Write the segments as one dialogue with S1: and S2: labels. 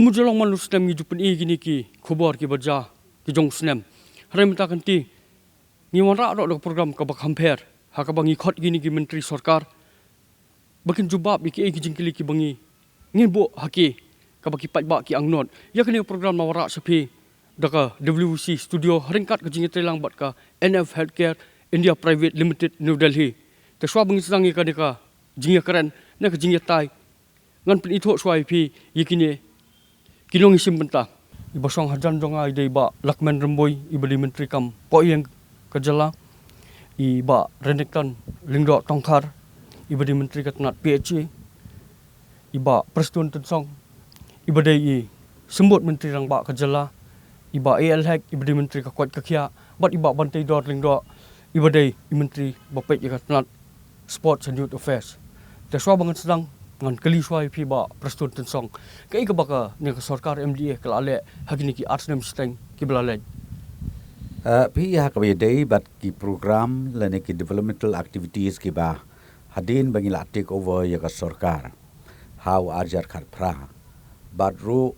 S1: Kemudian malu snem ngi jupen gini ki khobor ki baja ki jong snem. Hari minta kanti ngi wanra do program ka bak hampir ha ka bangi khot gini ki menteri sarkar. Bakin jubab ki jingkili ki bangi ngi bo haki ka baki pat ba ki angnot. Ya kini program nawara sapi daka WC studio haringkat ke jingit telang bat ka NF Healthcare India Private Limited New Delhi. Te swa bangi sedangi ka deka jingya keren na ke jingya tai. Ngan pin itho swai pi yikini kinong isim benta. Ibasong hajan jonga ide ba Lakman Remboy ibadi menteri kam po yang kejala iba Renekton Lingdo Tongkar ibadi menteri katnat PHC iba Preston Tensong ibadai i sembut menteri rang ba kejala iba AL Hack ibadi menteri ka kuat kakia bat iba bantai dor Lingdo ibadai menteri bapet katnat Sports and Youth Affairs. Teswa banget sedang ngan kali suai pi ba Preston Tensong kai ka baka ni ka sarkar MDA kala ale hagini ki arts nem steng ki belale
S2: pi ha ka dei bat ki program lane ki developmental activities ki ba hadin bangila take over ya ka sarkar how arjar khat pra bat ru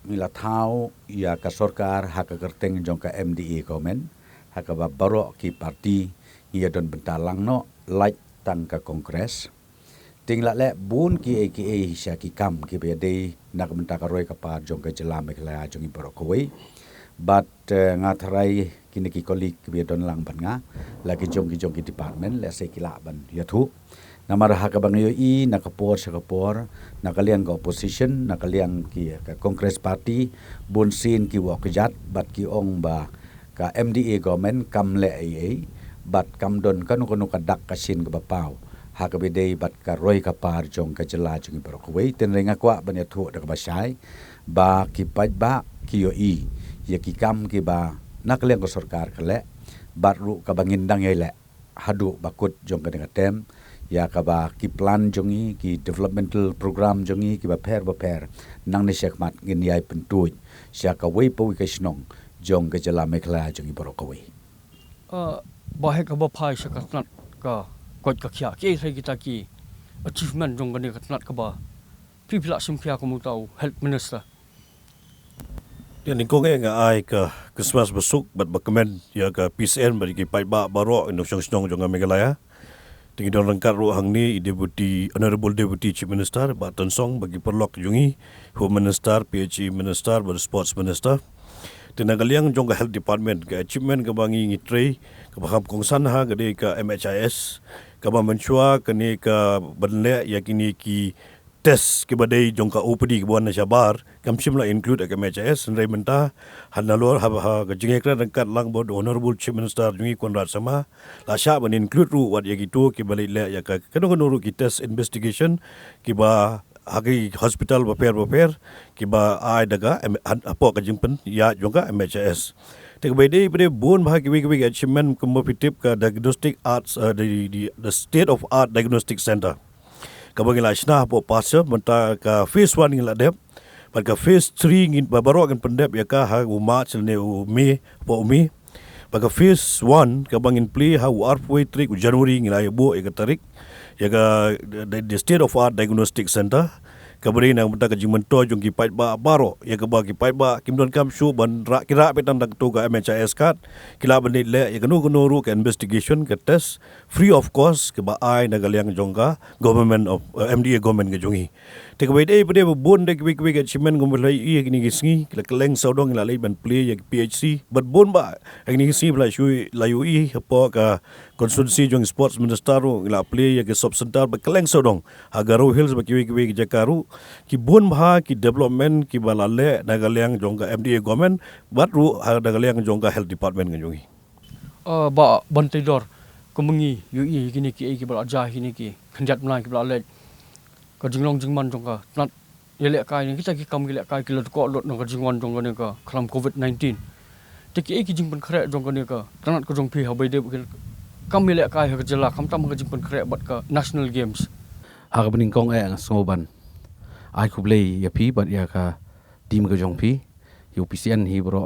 S2: mila thau ya ka sarkar ha ka kerteng jong ka MDA government ha ka ba baro ki parti ya don bentalang no like tang ka kongres tingla le bun ki aka hisya ki kam ki be dei nak benta ka roi ka pa jong ka jela me kla jong i baro koi but ngathrai kini ki kolik ki be don lang ban nga lagi jong ki department le se ki la ban ya thu namara ha ka bang yo i nakapor sa kapor nakalian ka opposition nakalian ki ka congress party bun sin ki wa kjat bat ki ong ba ka MDA government kam le ai bat kam don kanu ka dak ka sin ka bapau ha ka bedei bat ka roi ka par jong ka jela jong baro koi ten renga kwa ban ya thu da ka basai ba ki pat ba ki yo i ya ki kam ki ba nakalian ka sarkar kale bat ru ka bangin dang le hadu bakut jong ka dengan tem ya ka ba ki plan jongi ki developmental program jongi ki ba per nang ne sekmat ngin yai pentuj sia ka wei po ka snong jong ka jela mekla jongi baro koi
S1: bahek ka ba phai sakatnat ka kot ka khia ke sai kita ki achievement jong gani katnat ka ba pipila simphia ko mutau health minister
S3: dia ningkong nga ai ka Christmas besuk bat bakmen ya ka PCN bari ki pai ba baro ino snong jong Meghalaya tingi don rangkat ro hang ni deputy honorable deputy chief minister ba Tensong bagi perlok jungi home minister PHE minister bar sports minister tinagaliang jong ka health department ka achievement ka bangi ngitrei ka baham kongsan ha gade ka MHIS ka ba menchua kani ka banle yakini ki test ke badai jong ka OPD ke buan Syabar kam simla include ka MHIS nrai menta hanalor ha ka jingekra rangkat lang bod honorable chief minister jungi Konrad Sama la sya ban include ru wat yagitu ke balai le ya ka kanu ru ki test investigation ki ba hagi hospital baper ki ba ai daga apa ka jingpen ya jongka MHIS tek bede bre bon bhagi wi achievement competitive ka diagnostic arts the state of art diagnostic center ka bangila shna po pasa menta ka phase 1 ngila dep par ka phase 3 ngin babaro kan pendep ya ka ha march ne me po umi pa ka phase 1 ka bangin play ha halfway trick January ngila bo e ka tarik ya ka the state of art diagnostic center kabari nang menta ka jingmento jong ki pait ba baro ya ka ba ki pait ba kimdon kam shu ban ra kira petan dak to ka MHIS kat kila banit le ya kanu ru ka investigation ka test free of cost ke ba ai nagaliang jongka government of MDA government ke jongi te ka bede pede bon de ki ka chimen gum lai i ni gisngi kila keleng saudong la lai ban play ya PHC but bon ba ni gisngi bla shu la yu i po ka konstitusi jong sports minister la play ya ke sub center ba keleng saudong agaro hills ba ki jakaru ki bon bha ki development ki balale nagaliang jongka MDA government batru nagaliang jongka health department ngongi
S1: ba bantai dor kemengi ui gini ki bal aja gini ki khanjat mlai ki balale ka jinglong jingman jongka nat yele kai ni kita ki kam yele kai ki lot ko lot no ka jingwan jongka ni ka khalam COVID-19 te ki jingpan khre jongka ni ka tanat ko jong phi ha bai de kam yele kai ha jela kam tam ka jingpan khre bat ka national games
S4: ha bening kong ngoban ai kublei ya pi bat ya ka tim ka jong pi UPCN hi bro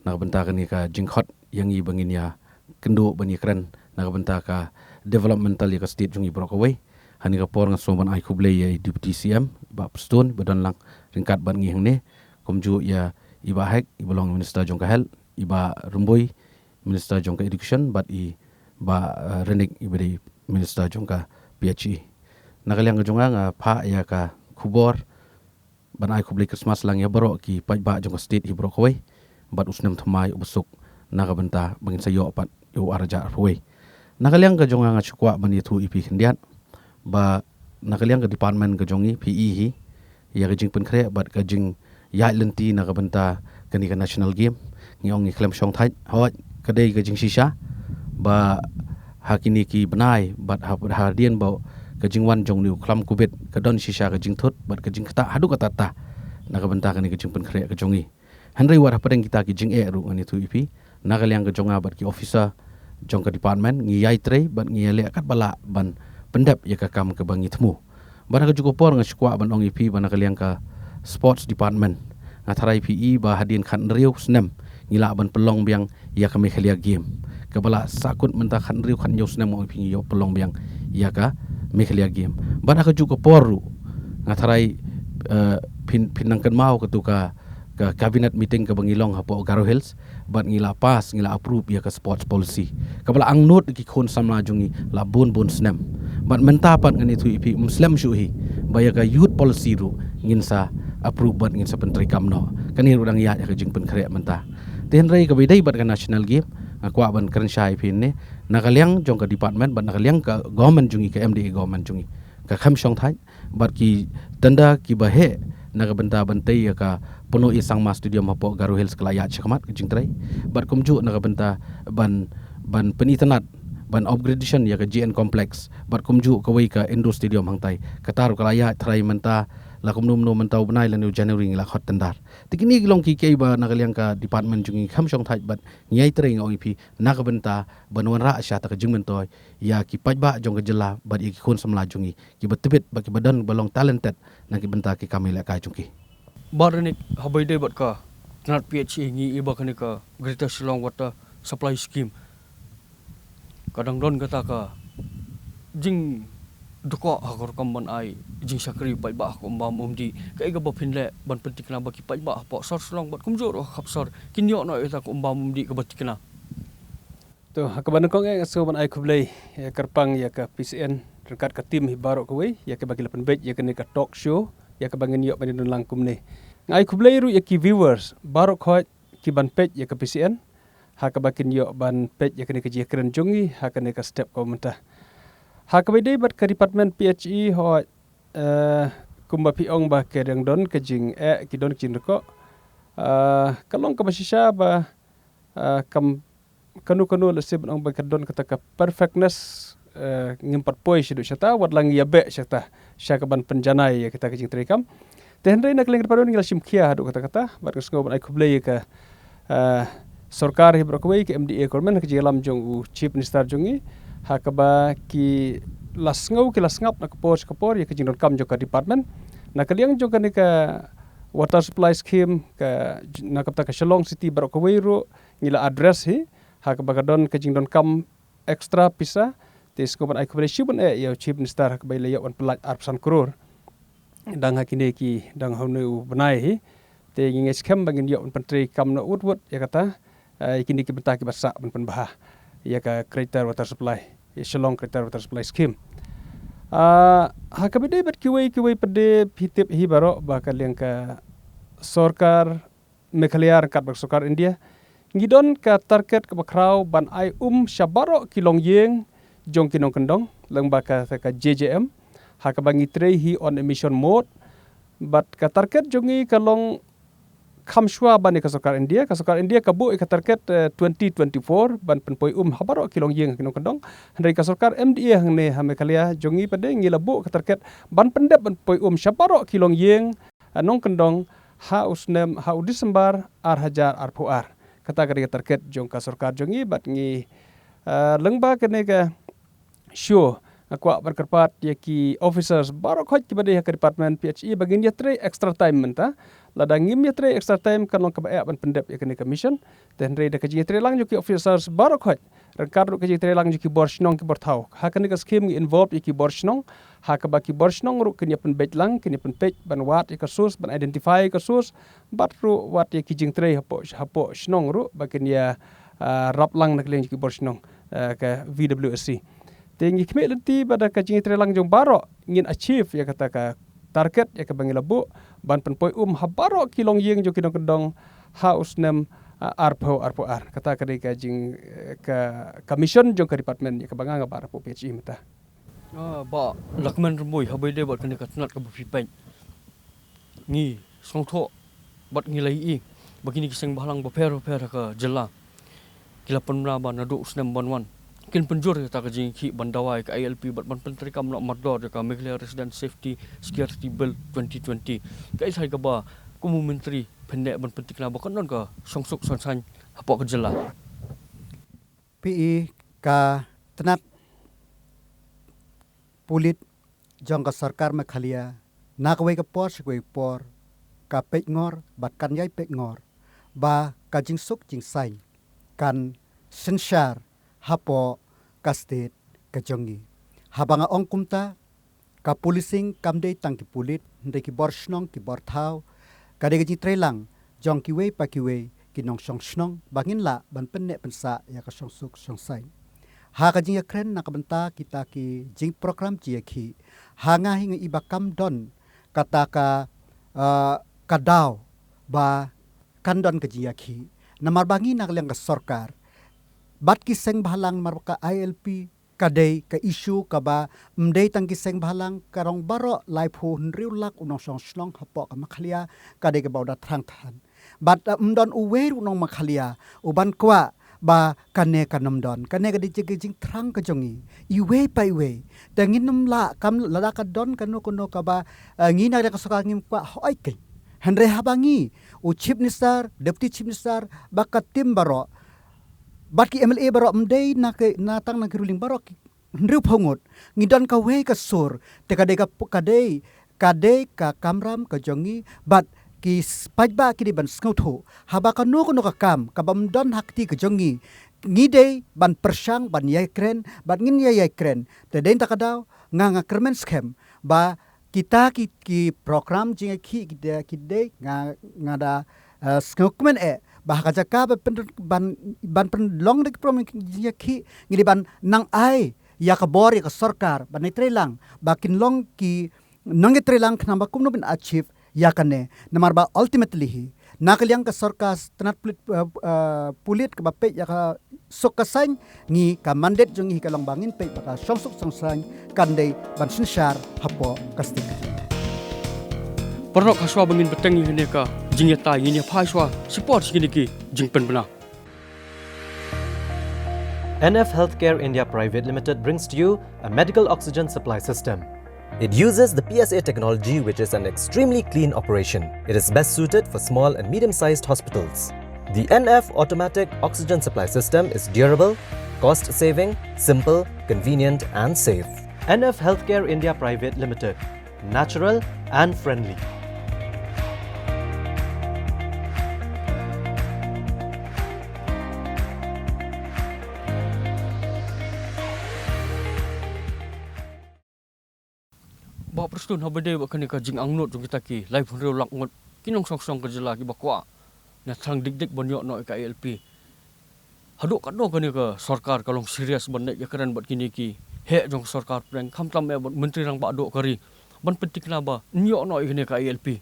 S4: nak benta ka ni ka jingkhot yang i bangin ya kendo bani kran nak benta ka developmental ya ka state jong i bro ka wei hani ka por nga soban ai khuble ya deputy CM ba pstun badan lang ringkat ban ngi hangne komju ya iba hek ibalong minister jong ka health iba rumboi minister jong ka education but i ba renik ibri minister jong ka PHE nakaliang jonga nga pha ya ka khubor ban ai khuble Christmas lang ya baro ki pajba jong ka state ibro khoi bat usnem thamai ubsuk nakabenta bangin sayo pat yu araja arway nakaliang ka jonga nga chukwa ban itu ipi khendiat ba nakaliang ka department ka jongi PE hi ya ka jing pen khre bat ka jing ya lenti nakabenta kani ka national game ngiong ni klem shong thai hot ka dei ka jing shisha ba hakini ki banai bat hadian ba ka jing wan jong ni klam kubet ka don shisha ka jing thot bat ka jing kata hadu ka tata nakabenta kani ka jing pen khre ka jongi Henry war hapadeng kita ki jing ru ngani tu ipi nakaliang ka jonga bat ki officer jong ka department ngi yai tre bat ngi le kat bala ban pendap ya ka kam ke bangi temu bana ka cukup por nga skwa ban ong ipi bana kaliang ka sports department ngathara IPE ba hadin khan riu snem ngila ban pelong biang ya ka mekhalia game ka bala sakut menta khan riu khan yo snem ong ipi yo pelong biang ya ka mekhalia game bana ka cukup por ngathara pinangkan mau ketuka ka cabinet meeting ka bangilong hapo Garo Hills bat ngila pas ngila approve ya ka sports policy kabala ang note ki khon samla jungi la bon snem bat mentapat ngani tu ipi muslim syuhi baya ka youth policy ru ngin sa approve bat ngin sa pentri kamno kani rudang ya ka jing pen khre menta ten rai ka bidai bat ka national game akwa ban kren shai pin ne nakaliang jong ka department bat nakaliang ka government jungi ka MDA government jungi ka kham shong thai bat ki tanda ki bahe nakabenta bantai ya ka penuh isang mas stadium hapo Garo Hills kelayat syakamat kejing trai bat kumju nakabenta ban penitenat ban upgradation ya ka GN complex bat kumju kawai ka Indo stadium hangtai katar kelayat trai menta la kumnum no mentau benai la January la hot tendar tikini gilong ki kei ba nakaliang ka department jungi kham shong thai bat ngai trai ngau ipi nakabenta banwan ra sya ta ka jing mentoi ya ki pajba jong ka jela bat ki khon samla jungi ki betebet ba ki badan balong talented na ki benta ki kami la ka jungi
S1: Baranik habai dei bat ka tanat PHE ngi iba kani ka Greater Shillong Water Supply Scheme kadang don kata ka jing duko hakor kamban ai jing sakri pai ba ko mbam umdi ka iga ba pinle ban penting na baki pai ba po sor Shillong bat kumjor khapsor kinyo no eta ko mbam umdi ka batikna
S5: to hakaban ko nge so ban ai kublai ya karpang ya ka PCN rekat ka tim hibaro ko we ya ka bagi lapan bet ya ka ni ka talk show ya ka bangin yo ban langkum ni ngai kublai ru ya ki viewers baro ko ki ban pet ya ka PCN hakabakin yo ban pet ya ka ni ka ji kren jungi hakane ka step ko menta hakabai bat ka department PHE ho kumba piong ba ke dang don ka jing ki don jing ko kalong ka basisya ba kam kanu lesib ang ba ka don kata ka perfectness ngimpat poi sidu syata wat lang ya be syata syakaban penjanai ya kita ka jing trikam tenre nak ling padon ngil simkhia hadu kata bat ka sngoban ai kublai ka sarkar hi brokwe ke MDA kormen ka jilam jong u chief minister jongi hakaba ki lasngau ki lasngap na kapor ya kejing kam joka department na kaliang joka ni ka water supply scheme ka na kapta ka Shillong City barok ru ngila address hi hakaba kadon kejing kam extra pisa tes koban ai kubre shibun ya chief minister hakaba le yawan pelat arpsan krore dang hakine ki dang haunu benai hi te ngin scam bangin yawan pentri kam na utwut ya kata ikini ki benta ki basa pen bah ya ka Greater Water Supply Shillong Greater Water Supply Scheme hakabide bat kiwai pede hitip hi baro bakal yang ka sarkar Meghalaya kat sarkar India ngidon ka target ka bakrau ban ai syabaro kilong yeng jong kinong kendong lang baka ka JJM hakabangi tre hi on emission mode bat ka target jongi kalong khamshwa ban ka sarkar India kabu ka target 2024 ban penpoi habaro kilong yeng kinong kendong handai ka sarkar MDA hang ne Meghalaya jongi pade ngilabu ka target ban pendep ban poi syabaro kilong yeng anong kendong ha usnem ha Disember ar hajar ar puar kata ka target jong ka sarkar jongi bat ngi lengba kene ka show akwa berkerpat ya ki officers baru khoj ki bade ka department PHE bagin dia tre extra time menta lada ngim ya tre extra time kan long ka ba ban pendep ya kene commission ten re de ka ji tre lang ju ki officers barok hot rangkar ru ka ji tre lang ju ki borshnong ki borthau ha kene ka scheme involved ki borshnong ha ka ba ki borshnong ru kene pen bet lang kene pen pej ban wat ka source ban identify ka source bat ru wat ya ki jing tre hapo shnong ru ba kene ya rap lang nak leng ki borshnong ka VWSC tengi kme lenti pada ka jing tre lang jong barok ngin achieve ya kata ka target ya ka bangila bu ban penpoi habaro kilong yeng jo kinong kendong house nem arpo ar kata ka ka jing ka commission jong ka department ya ka banga nga barpo PHI mata
S1: ba lakman rumoi habai de bot kene ka tnat ka bufi pen ngi songtho bat ngi lai i bagini kiseng balang ba per ka jela kila penra ba nadu usnem bonwan kin penjur ta ka jing ki bandawai ka ILP bat ban pentri kam no mador ka Meghalaya Resident Safety Security Bill 2020 ka isai ka ba kumu menteri pendek ban pentik na ba kanon ka songsuk sonsan hapo ka jela
S6: PE ka tenat pulit jong ka sarkar ma khalia nakwe ka por shwe por ka pek ngor bat kan yai pek ngor ba ka jing suk jing sai kan senshar hapo ka state ka jongi habanga ong kumta ka policing kamde tang ki pulit ndai ki borshnong ki borthau ka de ji trelang jong ki we pa ki we ki nong song snong bangin la ban penne pensa ya ka song suk song sai ha ka jing kren na ka benta kita ki jing program ji ki hanga hinga ibakam don kata ka kadau ba kandon ka ji ki namar bangi nak leng ka sarkar bat ki seng bhalang mar ka ILP kadai ka issue ka ba mdei tang ki seng bhalang karong baro lai phu nriu lak unong song slong hapo ka makhalia kadai ka bauda thang than bat mdon uwe unong makhalia uban kwa ba kane kanam don kane ka di jing thrang ka jongi iwe pa iwe tangin num la kam lada ka don kanu kuno ka ba ngi na ka soka ngim kwa hoi ke henre habangi u chief minister deputy chief minister ba ka tim baro bat ki MLA barok mdei na tang na ruling barok nriu phongot ngidon ka we ka sur te ka ka kamram ka jongi bat ki spajba ki ban skotho haba ka no ka kam ka bam don hakti ka jongi ngide ban persang ban yai kren bat ngin yai kren te den ta kadaw nga kermen scam ba kita ki program jinga ki de nga da skokmen bah kajaka ban long dik prom ya ki ngili ban nang ai ya ka bor ya ka sarkar ban trelang bakin long ki nang trelang khna ba kumno bin achieve ya kane namar ba ultimately hi nakaliang ka sarkar tanat pulit ka bape ya ka sokasan ngi ka mandate jong hi ka long bangin pe ka songsuk songsang kandai ban sinshar hapo kastik
S1: Pernok kaswa bangin beteng ini ka jing yata ini phaiswa support sini ki jing pen bana
S7: NF Healthcare India Private Limited brings to you a medical oxygen supply system. It uses the PSA technology, which is an extremely clean operation. It is best suited for small and medium-sized hospitals. The NF automatic oxygen supply system is durable, cost-saving, simple, convenient and safe. NF Healthcare India Private Limited. Natural and friendly.
S1: ba prestun habade ba kani ka jing angnot jong kita ki live hon lak ngot kinong song ka jela ki bakwa na thang dik bonyo no ka ILP haduk kadno kani ka sarkar kalong serius bandai ya keren bat kini ki he jong sarkar preng khamtam e menteri rang ba do kari ban pentik na ba nyo no kani ka ILP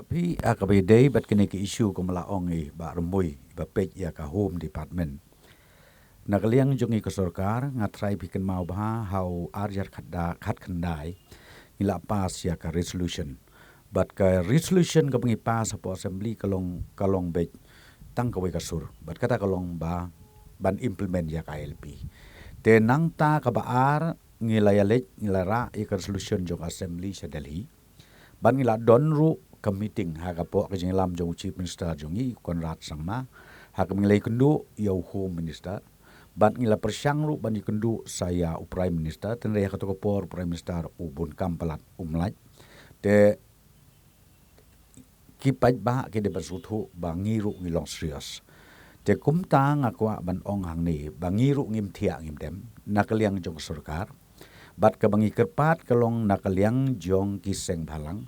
S2: pi akabe dei bat kini ki issue ko mala ongi ba rumbui ba pej ya ka home department nakaliang jongi ka sarkar ngatrai bikin mau bah how arjar khat khandai ngila pas ya ka resolution but ka resolution ka bangi pas po assembly kalong bej tang ka we ka sur but kata kalong ba ban implement ya ka LP te nang ta ka baar ngila ya lej ngila ra ya ka resolution jong assembly sa Delhi ban ngila don ru ka meeting ha ka po ka jinglam jong chief minister jongi Konrad Sangma ha ka ngilai kundu ya home minister ban ngila persyang ru ban dikendu saya prime minister ten raya katokopor prime minister ubun kampalat umlaj te kipat ba ke de basuthu bangiru ngilong serius te kumta ngakwa ban ong hang ni bangiru ngim thia ngim dem nakaliang jong sarkar bat ka bangi kerpat kalong nakaliang jong kiseng balang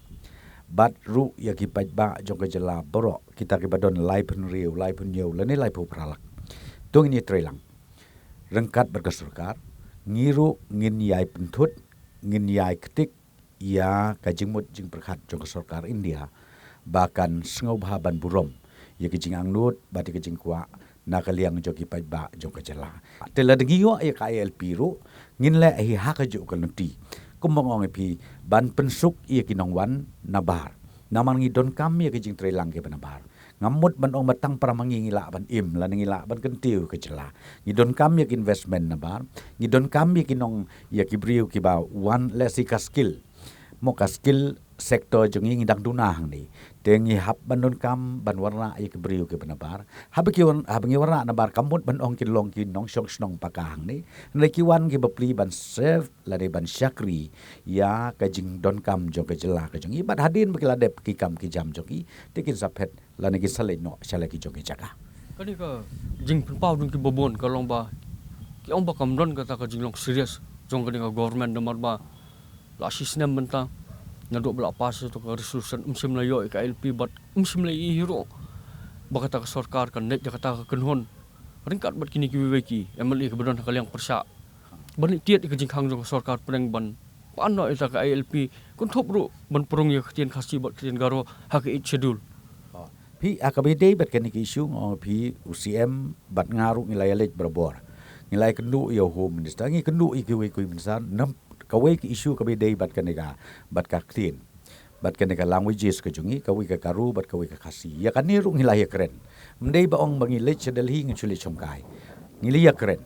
S2: bat ru ya kipat ba jong ke jela boro kita ke badon lai pun riu lai pun yeu lene lai pu pralak tung ni trelang rengkat berkesurkar ngiru ngin yai pentut ngin yai ketik ya kajingmut jing perkhat jong sarkar India bahkan sengau bahaban burom ya kijing angnut bati kijing kwa nakaliang joki pai ba jong kajela tela dengiyo ya KLP ru ngin le hi hakajo kanti kumong pi ban pensuk ia kinongwan nabar naman ngidon kam ya kijing trelang ke banabar ngamut ban ong matang para mangingila ban im lan ngila ban kentiu kejela ngidon kam ya investment nabar ngidon kam ya kinong ya kibriu kiba one lesi ka skill mo ka skill sektor jongi ngidang dunah ni tengi hab bandon kam ban warna ya kibriu ke banabar habki warna nabar kamut ban ong kilong kinong syong snong pakang ni nekiwan ki bapli ban serve lade ban syakri ya kajing don kam jong kejela kajong ibat hadin bakila dep ki kam ki jam joki tikin sapet lane ki sale no sale ki jong jaga
S1: kani ka jing pau dung ki bobon ka long ba ki ong ba kamron kata ka jing long serius jong kani ka government nomor ba la sistem bentang nadok belak pas tu ka resolution umsim layo KLP bat umsim lai hero bakata ka sarkar kan net kata ka kenhon ringkat bat kini ki weki MLA ke badon kaliang persa ban tiet ke jing khang jong sarkar peneng ban pano eta ka KLP kun thop ru ban prong ya khtian khasi bat khtian garo hak it schedule
S2: pi akabide bat kani ki isu ngo pi UCM bat ngaru ngilai lej berbor ngilai kendu ya home minister ngi kendu iki ku minister nam kawai ki isu kabide bat kanega bat ka clean bat kanega languages ke jungi kawai ka karu bat kawai ka khasi ya kan ni ru ngilai keren mendai ba ong bangi lej delhi ngchuli chomkai ngili ya keren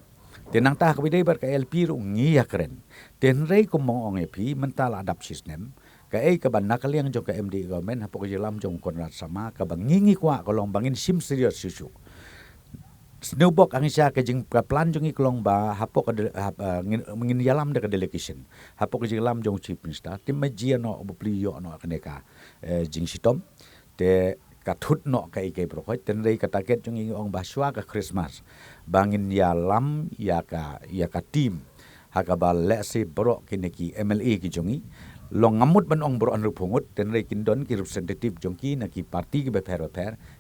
S2: tenang ta kabide bat ka LP ru ngi ya keren ten rei ko mong ong epi mental adapt system ka ka ban nakaliang jong ka MD government hapo ko jelam jong konrat sama ka bangingi kwa kolong bangin sim serious susu snowbok ang isya ka jing plan jong iklong ba hapo ka mengin yalam de ka delegation hapo ka jelam jong chief minister tim maji no buplio no kaneka jing sitom te kathut no ka ike prokoi ten rei ka target jong ong baswa ka Christmas bangin yalam ya ka team hakabal lesi borok kineki MLA ki jongi long ngamut ban ong bro anru pungut ten rei kindon ki representative jongki na ki parti ki beper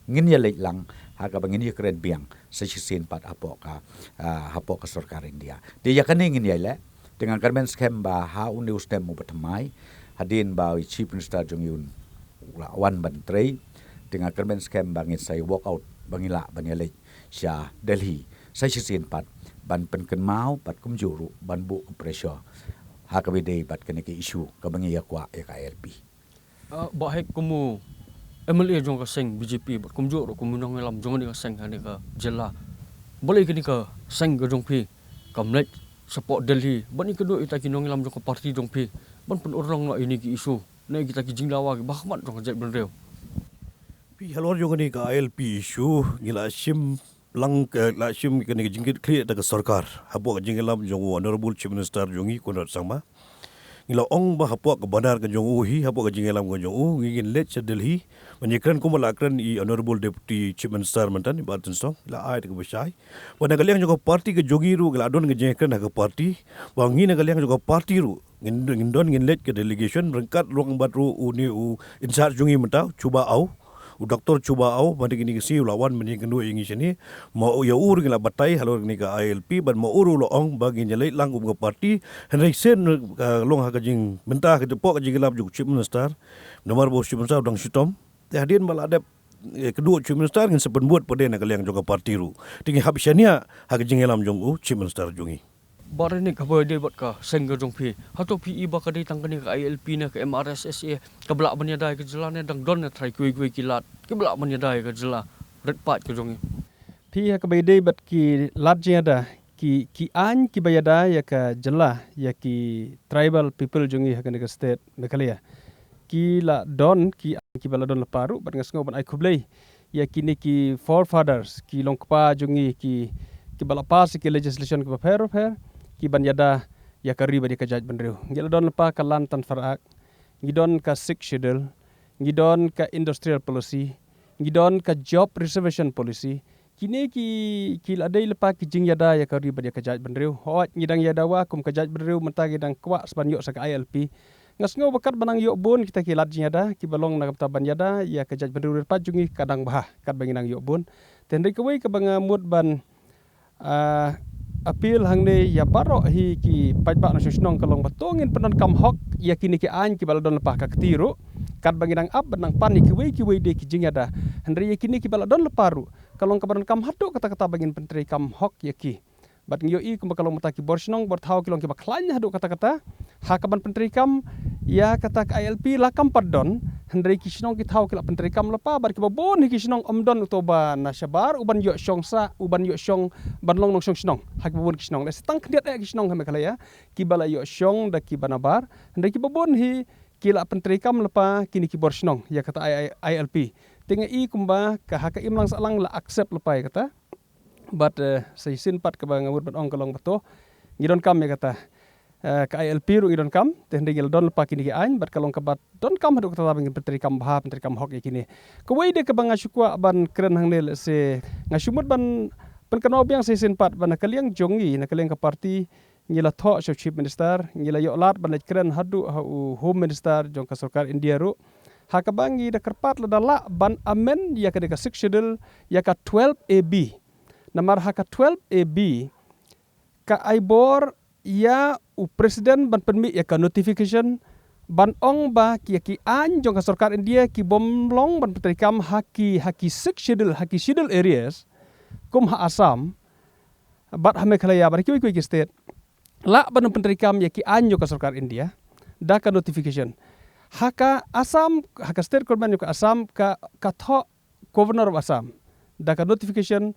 S2: ngin ya lek lang ha ka bangin ya keren biang sesin pat apo ka sarkar India dia kan ngin ya le dengan karmen scam ba ha uni ustem mu batamai hadin ba chief minister jongyun wan ban trei dengan karmen scam bangin sai walk out bangila banyale sya Delhi sesin pat ban penken mau pat kumjuru ban bu pressure hakabide bat kene ke isu kabangi yakwa KLP
S1: bahek kumu MLA jong ka seng BJP bat kumjo ro kumunong lam jong ni ka seng hani ka jela boleh kini ka seng ka jong pi kamlet support Delhi ban ni kedo ita kinong lam jong ka parti jong pi ban pun urang no ini ki isu ne kita ki jinglawa ki bahmat jong jet benreu
S3: pi halor jong ni ka KLP isu ngila sim lang la sim kene jingit clear ta sarkar hapo jingelam jong honorable chief minister jongi konrat sangma ngila ong ba hapo ka bandar ka jong uhi hapo ka jingelam ka jong ngin let cha Delhi menyekran ko malakran I honorable deputy chief minister mantan Barton Song la ai ka besai wana kaliang jong parti ka jogi ru la don ka jingeran ka parti wangi na kaliang jong parti ru ngin let ka delegation rengkat ruang batru uni in charge jongi mata cuba au Dr. Cuba au mandi kini kisi lawan mani kendu ingi sini mau ya ur ngila batai halor ni ka ILP ban mau uru lo ong bagi nyalai lang ka parti henry sen long ha ka jing mentah ka depok ka jing lab juk chief minister nomor bos chief minister dang sitom te hadin bal adap kedua chief minister ngin sepen buat pada na kaliang joka parti ru tingi habisania ha ka jing lam jong chief minister jungi
S1: bare ni ka boy de bot ka seng ka jong pi hato pi ba ka dei tang kani ka ILP na ka MRSSA ka blak banya dai ka jelane dang don na trai kui kilat ka blak banya dai ka jela red pat ka jong
S5: pi ha ka bayde bat ki lat jada ki an ki bayada ya ka jela ya ki tribal people jongi ha ka state mekalia ki la don ki bala don la paru bat ngasngo ban ai kublei ya kini ki forefathers ki longpa jongi ki bala pas ki legislation ki per ki banyada ya kari badi ka jaj benreu ngila don lepa ka lantan farak ngidon ka 6 schedule ngidon ka industrial policy, ngidon ka job reservation policy. Kini ki ladai lepa ki jing yada ya kari badia kajaj benriu. Hot ngidang yada wa kum kajaj benriu mentah ngidang kwa seban yok sak ILP. Ngasngo bakat banang yok bun kita ki lad jing yada ki balong nak ta ban yada ya kajaj benriu lepa jungi kadang bah kat banginang yok bun. Tendai kawai ka banga mut ban appeal hang ne ya barok hi ki pajbak na susnong kalong batongin penan kam hok ya kini ki an ki baladon lepa ka ketiru kat banginang ab benang pan ki wei de ki jing yada hendri ya kini ki baladon leparu kalong kabaran kam hatu kata-kata bangin penteri kam hok ya ki bat ngiyo i kum kalong mataki borsnong borthau kilong ki baklanya hadu kata-kata ha kaban penteri kam ya kata ILP la kam padon hendri ki snong ki thau kila penteri kam lepa bar ki babon ki snong omdon utoba na syabar uban yo syongsa uban yo syong ban long nong snong ha ki babon ki snong le setang kdiat ki snong ha mekala ya ki bala yo syong da ki banabar hendri ki babon hi kila penteri kam lepa kini ki borsnong ya kata ILP tengah i kumba ka haka imlang salang la accept lepa ya kata but say sinpat ka bang amud ban ong kalong beto ngidon kam ya kata ka ILP ru ngidon kam teh ngil don lepa kini ki ain bat kalong kabat don kam hadu kata bang penteri kam bah penteri kam hok kini ko wei de ka bang asukwa ban keren hang ne se ngasumut ban penkanau biang say sinpat ban kaliang jongi na kaliang ka parti ngila tho so chief minister ngila yo lat ban keren hadu home minister jong ka sarkar India ru hakabangi da kerpat ladala ban amen ya ka 6 schedule ya ka 12 AB namar haka 12 AB ka aibor ya u presiden ban permi ya ka notification ban ong ba ki an jong ka sarkar India ki bomlong ban petrikam haki 6 schedule areas kum ha Assam bat hame khalaya bar ki state la ban petrikam ya ki an jong ka sarkar India da ka notification haka Assam haka state government ka Assam ka tho governor of Assam da ka notification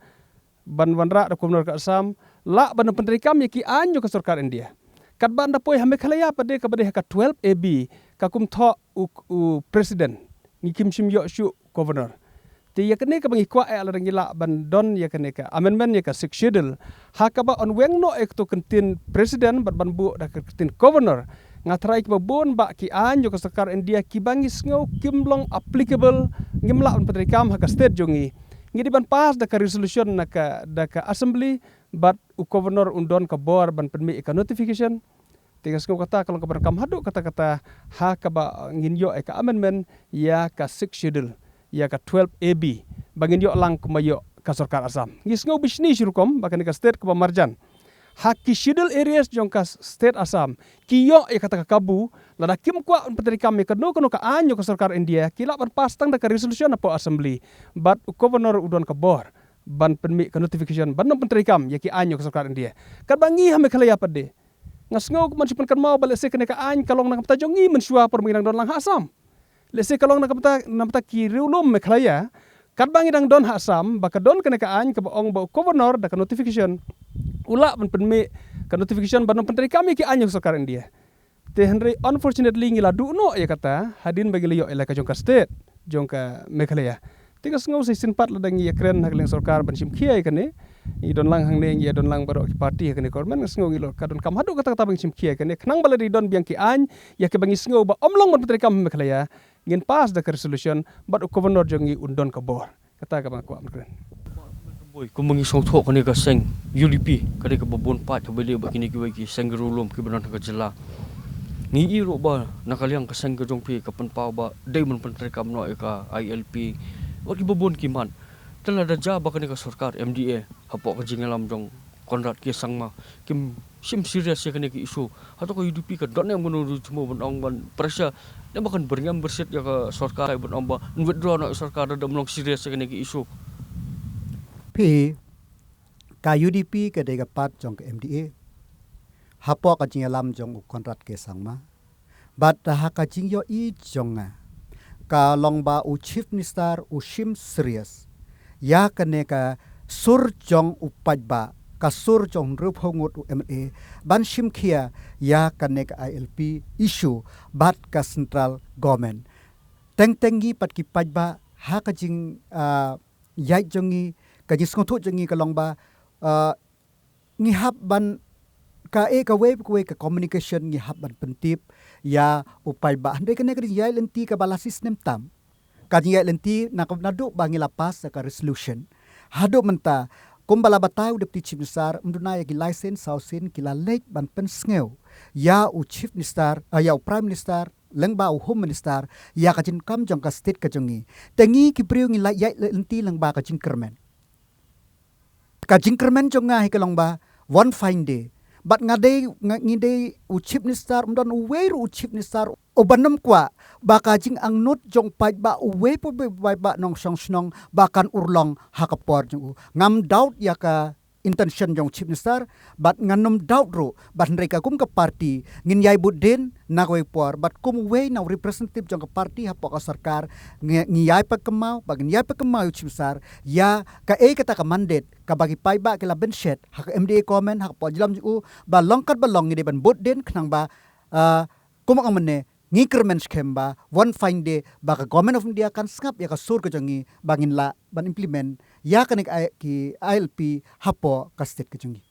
S5: ban wanra da governor ka Assam la ban penteri kam ki anjo ka sarkar India kat ban da poi hame khalaya pade ka bade haka 12 AB ka kum tho u president ni kim sim yo shu governor ti yakne ka bangi kwa ala rangila ban don yakne ka amendment ya ka 6 schedule haka ba on weng no ek to kentin president ban bu da kentin governor ngatrai ki babon ba ki anjo ka sarkar India ki bangis ngau kimlong applicable ngimla on penteri kam haka state jongi ngidi ban pas da ka resolution da ka assembly but u governor undon ka bor ban permi ka notification tigas ko kata kalau ka kam hadu kata-kata ha ka ba nginyo ka amendment ya ka 6 schedule ya ka 12 AB bangin yo lang kumayo ka sarkar Assam ngis ngau bisni syurkom bakan ka state ka marjan haki schedule areas jong ka state Assam kiyo kata ka kabu lada kim kwa penteri kami ka no ka anyo ka sarkar India kila ban pastang da ka resolution po assembly but governor udon ka bor ban permi ka notification ban no penteri kam ya ki anyo ka sarkar India kan bangi hame khalaya pade ngasngo man sipan kan mau bale se ka an kalong na kapta jongi mensua perminang don lang Assam lese kalong na kapta ki riulum me khalaya kan bangi dang don Assam baka don ka an ka ong ba governor da ka notification ula ban permi ka notification ban no penteri kami ki anyo ka sarkar India te Henry unfortunately ngila du no ya kata hadin bagi liyo elaka jongka state jongka Meghalaya tigas ngau se sinpat ladang ya kren hagleng sarkar ban sim khia kane i don lang hang ne ya don lang baro ki party kane korman ngau ngilo kadon kam hadu kata bang sim khia kane khnang baladi don biang ki an ya ke bangi ngau ba omlong ban petri kam Meghalaya ngin pas da resolution bat governor jongi undon ka bor kata ka bang ko amkren
S1: boy kumangi song tho kane ka seng UDP kane ka babon pat bele ba kini ki seng rulum ki banan ka jela ni iro ba nakaliang kasang ka jongpi ka panpaw ba day man penteri kam no ka ILP wagi babon ki man tala da ja ba kani ka sarkar MDA hapo ka jingalam jong konrat ki sangma kim sim serious ya kani ki isu hato ka UDP ka don yang menurut semua ban ong ban pressure na bakan berngam berset ya ka sarkar ban ong ba withdraw na sarkar da mlong serious ya kani ki isu
S6: pi ka UDP ka de ka pat jong ka MDA hapo ka jingalam jong kontrat ke sangma bat ha ka jingyo i jonga ka longba u chief minister u shim serious ya kane ka sur jong u pajba ka sur jong rup hongut u MA ban shim khia ya kane ka ILP issue bat ka central government teng-tengi pat ki pajba ha ka jing yai jongi ka jing skothu jongi ka longba ngihap ban ka communication ngi haban pentip ya upai ba hande kene kri yai lenti ka bala sistem tam ka yai lenti nak nadu bangi lapas ka resolution hado menta kumbala batau deputy chief minister mduna ya ki license sausin kila lek ban pen sngew ya u chief minister ya u prime minister lengba u home minister ya ka jin kam jong ka state ka jongi tengi ki priu ngi yai lenti lengba ka jin kermen jonga hi kalong ba one fine day but ngade u chief minister mdon u chief minister obanam kwa baka jing ang not jong pai ba uwe po ba nong song snong bakan urlong hakapor jong ngam doubt ya ka intention jong chief minister but nganum doubt ro but mereka kum ka party ngin yai budin na koi por but kum we na representative jong ka party hapo ka sarkar ngi yai pa kemau bagin yai pa kemau chief minister ya ka kata ka mandate ka bagi pai ba kila benchet hak MDA comment hak po jilam ju ba longkat balong ngi de ban budin knang ba kum ang mene ngikermen skemba one fine day baka government of India kan skap ya ka sur ke jongi bangin la ban implement ya kanik ki ILP hapo ka state ke jongi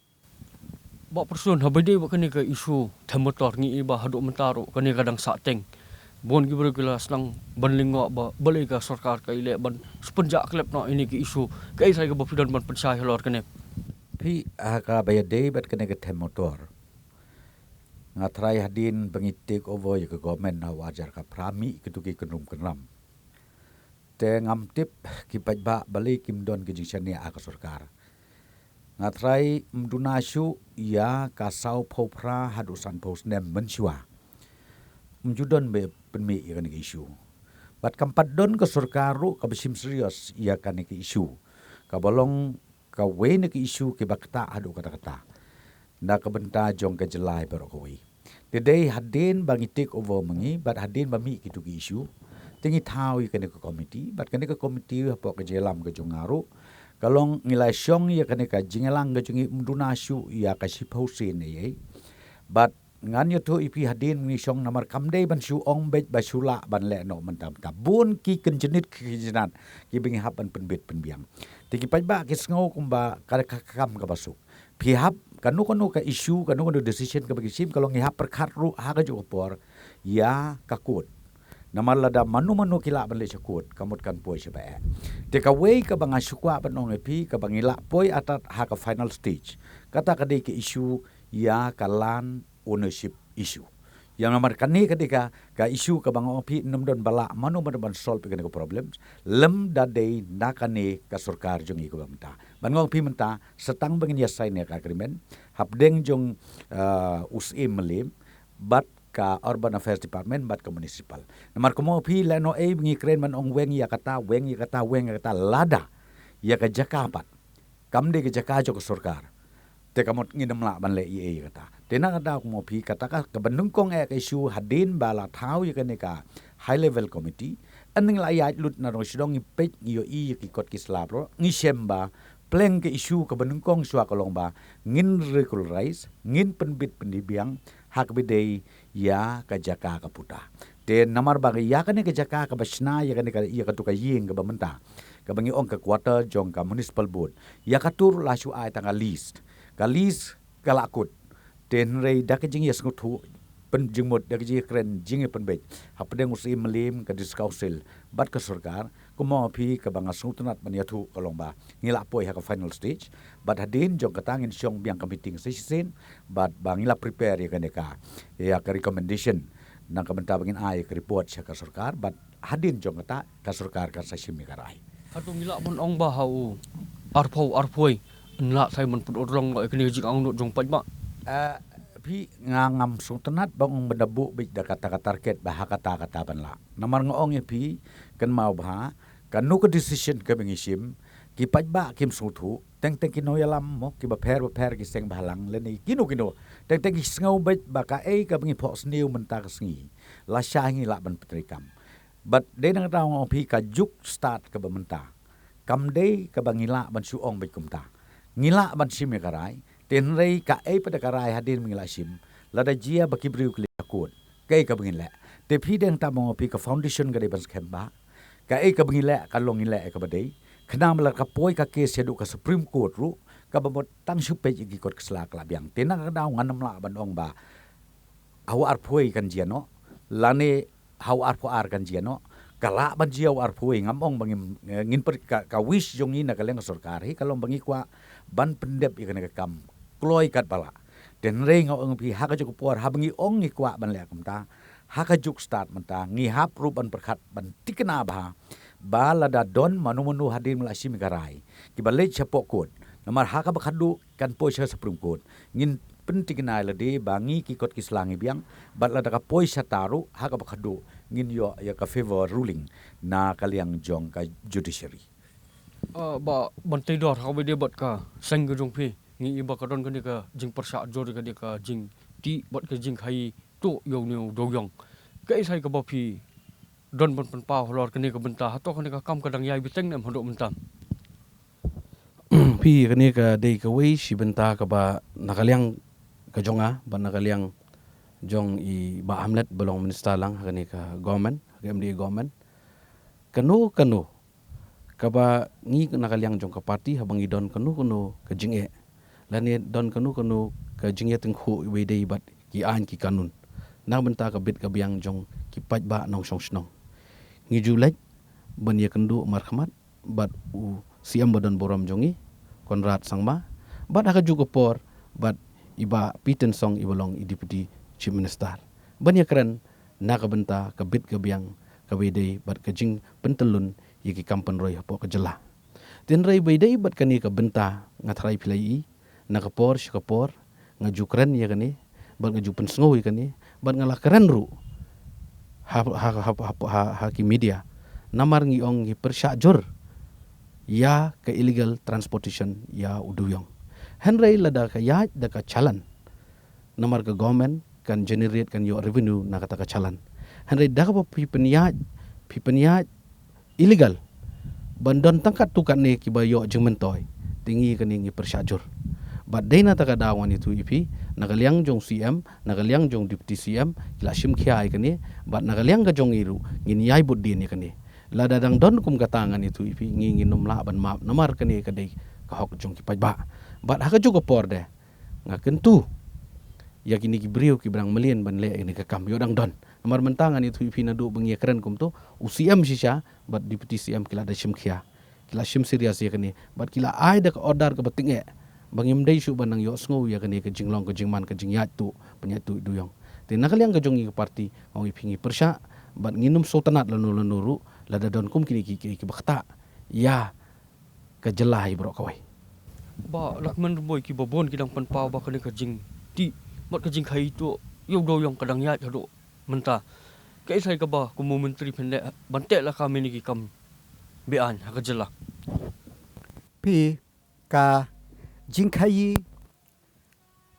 S1: ba person habade ba kani ka isu themotor ngi iba hadu mentaro kani kadang sateng bon gi bergila senang banlingo ba balai ka sarkar ka ile ban sepenjak klep no ini ki isu kai sai ka bafidan ban pensai lor kani
S2: Pi ka bayade bat kani ka themotor ngatrai hadin bangi take over ya ke government na wajar ka prami ketuki kenum kenam te ngam tip ki pajba balik kim don ke jingsani aka sarkar ngatrai mdunashu ya kasau phopra hadusan posnem mensiwa mjudon be penmi ya kan isu bat kampat don ke sarkaru ka besim serius ya kan ke isu ka bolong ka wene ke isu ke bakta hadu kata-kata na kabenta jong ke jelai berokoi today hadin bangi take over mengi but hadin bami kitu ki issue tingi thau i kene ko committee but kene ko committee hapo ke jelam ke jongaru kalong ngilai syong ya kene ka jingelang ke jongi mduna syu ya ka siphosin ye but ngan yo to ipi hadin ngi syong namar kamdei ban syu ong bet ba sula ban le no mentam tabun ki kenjenit ki jinan ki bingi hapan penbit penbiang tiki pajba ki sngo kumba ka kam ka basuk pihap kanu ka isu kanu decision ka bagi sim kalau ngihap perkhat ru ha ka jo por ya kakut namar lada manu kila ban le chakut kamut kan poi seba te ka wei ka banga sukwa banong epi ka bangila poi atat ha ka final stage kata ka de ke isu ya kalan ownership issue yang namar kani ketika ka isu ka bang opi num don bala manu ban solve ka problems lem dade nakane ka sarkar jong i ko bamta ban ngong pi menta setang bangin ya sign ka agreement habdeng jong usim melim bat ka urban affairs department bat ka municipal namar ko mo pi lano e ngi kren man ong weng ya kata lada ya ka jakapat kamde ka jaka jo ka sarkar te kamot ngidam la ban le ie kata tena kata ko mo pi kata ka bandung kong e isu hadin bala thau ye kane ka high level committee aning la ya lut na ro sidong pe yo i ki kot ki slap ro ngi semba pleng ke isu ka bandung kong swa kolong ba ngin regularize ngin penbit pendibiang hak bidei ya ka jaka ka puta te namar bagi ya kane ka jaka ka basna ya kane ka ya ka tu ka ying ka bamenta ka bangi ong ka quarter jong ka municipal board ya ka tur la shu ai tanga list kalis kalakut ten rei dak jing yes ngutu pen jingmot dak jing kren jing pen bet hapdeng usim melim ka discouncil bat ka sarkar kumo phi ka banga sutunat maniathu kalongba ngila poi ha ka final stage bat hadin jong katangin syong biang ka meeting session bat bangila prepare ya kaneka ya ka recommendation nang ka benta bangin ai ka report sa ka sarkar bat hadin jong kata ka sarkar ka sa simi karai
S1: hatu ngila mon ong ba hau arpoi nla sai man put orang ngai kini jing ang no jong paj ba
S2: pi ngangam sutenat bang mendabu bik da kata target bah kata ban la namar ngong ye pi kan mau bah kan nu ko decision ka bengisim ki paj ba kim sutu teng ki no yalam mo ki ba per ki seng balang le ni kinu teng ki ngau bik ba ka e ka bengi pos new menta ka sngi la shangi la ban petrikam but de nang taw ngong pi ka juk start ka bamenta kam de ka bangila ban su ong bik kumta ngila ban sim karai ten rei ka e pada karai hadin ngila sim lada jia baki briu kli akut kai ka bangin le te phi deng ta mo pi ka foundation ga de ban skemba ka e ka bangin le ka long ile ka badei khnam la ka poi ka case sedu ka supreme court ru kabamot tang supe igi kot keslak labiang tenang kadau nganam la bandong ba aw arpoi kan jiano lane haw arpoar kan jiano kala ban jiaw arpoi ngamong bangim ngin per ka wish jong ina kaleng sarkar hi kalong bangi kwa ban pendep ikan kam kloi kat bala den rei ngau pi haka juk por habangi ong ngi kwa ban le ta haka juk start menta ngi hap ruban perkhat ban tikna ba lada don manu hadir melasi migarai ki balai chapok kod namar haka bakhadu kan poisa supreme court ngin penting na lade bangi ki kot kislangi biang bat lada ka poisa taru haka bakhadu ngin yo ya ka favor ruling na kaliang jong ka judiciary
S1: ba bantai dor ha dia bot ka sang jong phi ngi ba ka don ka ni ka jing persa jor ka dia ka jing ti bot ka jing khai tu yo new do yong kai sai ka ba phi don ban pau lor ka ni ka benta ha to ka ni ka kam ka dang yai biteng nam hodok mentam
S4: Pi ka ni ka dei ka wei si benta ka ba nakaliang ka jonga ba nakaliang jong i ba hamlet belong minister lang ka ni ka government ka MD government kanu ka ba ngi nakaliang jong ka party habang i don kanu ka jinge lani don kanu ka jinge teng khu wei dei bat ki an ki kanun na benta ka bit ka biang jong ki paj ba nong song snong ngi julek ban ye kendu marhamat bat u siam badan boram jongi Konrad Sangma bat aka juga por bat iba piten song ibalong i deputy chief minister ban ye keren na ka benta ka bit ka biang ka wei bat ka jing pentelun ye ki kampan roy hapo ka jela tin rei wei bat kani ka benta ngathrai pilai na ka por shikapor ngaju keren ye kani bat ngaju pensngo ye kani bat ngala keren ru ha ki media namar ngi ong ngi persajur ya ke illegal transportation ya uduyong henry lada ka ya da ka chalan namar ka government kan generate kan yo revenue na kata ka chalan henry da ka pipenya illegal bandon tangkat tu kan ne ki ba yo jengmentoy tingi kan ngi persajur but dena ta ka dawan itu ipi nagaliang jong CM nagaliang jong deputy CM kila sim khiai kan ni but nagaliang ka jong iru ngin yai bud din kan ni lada dang don kum katangan itu ipi ngi num la ban map namar kani kadai ka hok jong ki pajba bat haka juga por de ngaken tu ya kini ki brio ki brang melien ban le ini ka kam yodang don namar mentangan itu ipi na du bengi keren kum tu usiam sisa bat deputy CM kila da shimkhia kila shim serius ya kani bat kila ai da ka order ka bating e bangim dai su banang yo sngo ya kani ka jinglong ka jingman ka jingyat tu penyatu duyong tin nakaliang ka jong ki party ong ipingi persya bat nginum sultanat lanu lada don kum kini ki bakta ya kejelai bro kawai
S1: ba lakman boy ki babon ki dang pan pau ba kani ka jing ti mat ka jing khai tu yo do yong kadang ya hado menta kai sai ka ba ku menteri phende bante la ka mini ki kam be an ha ka jela
S6: pi ka jing khai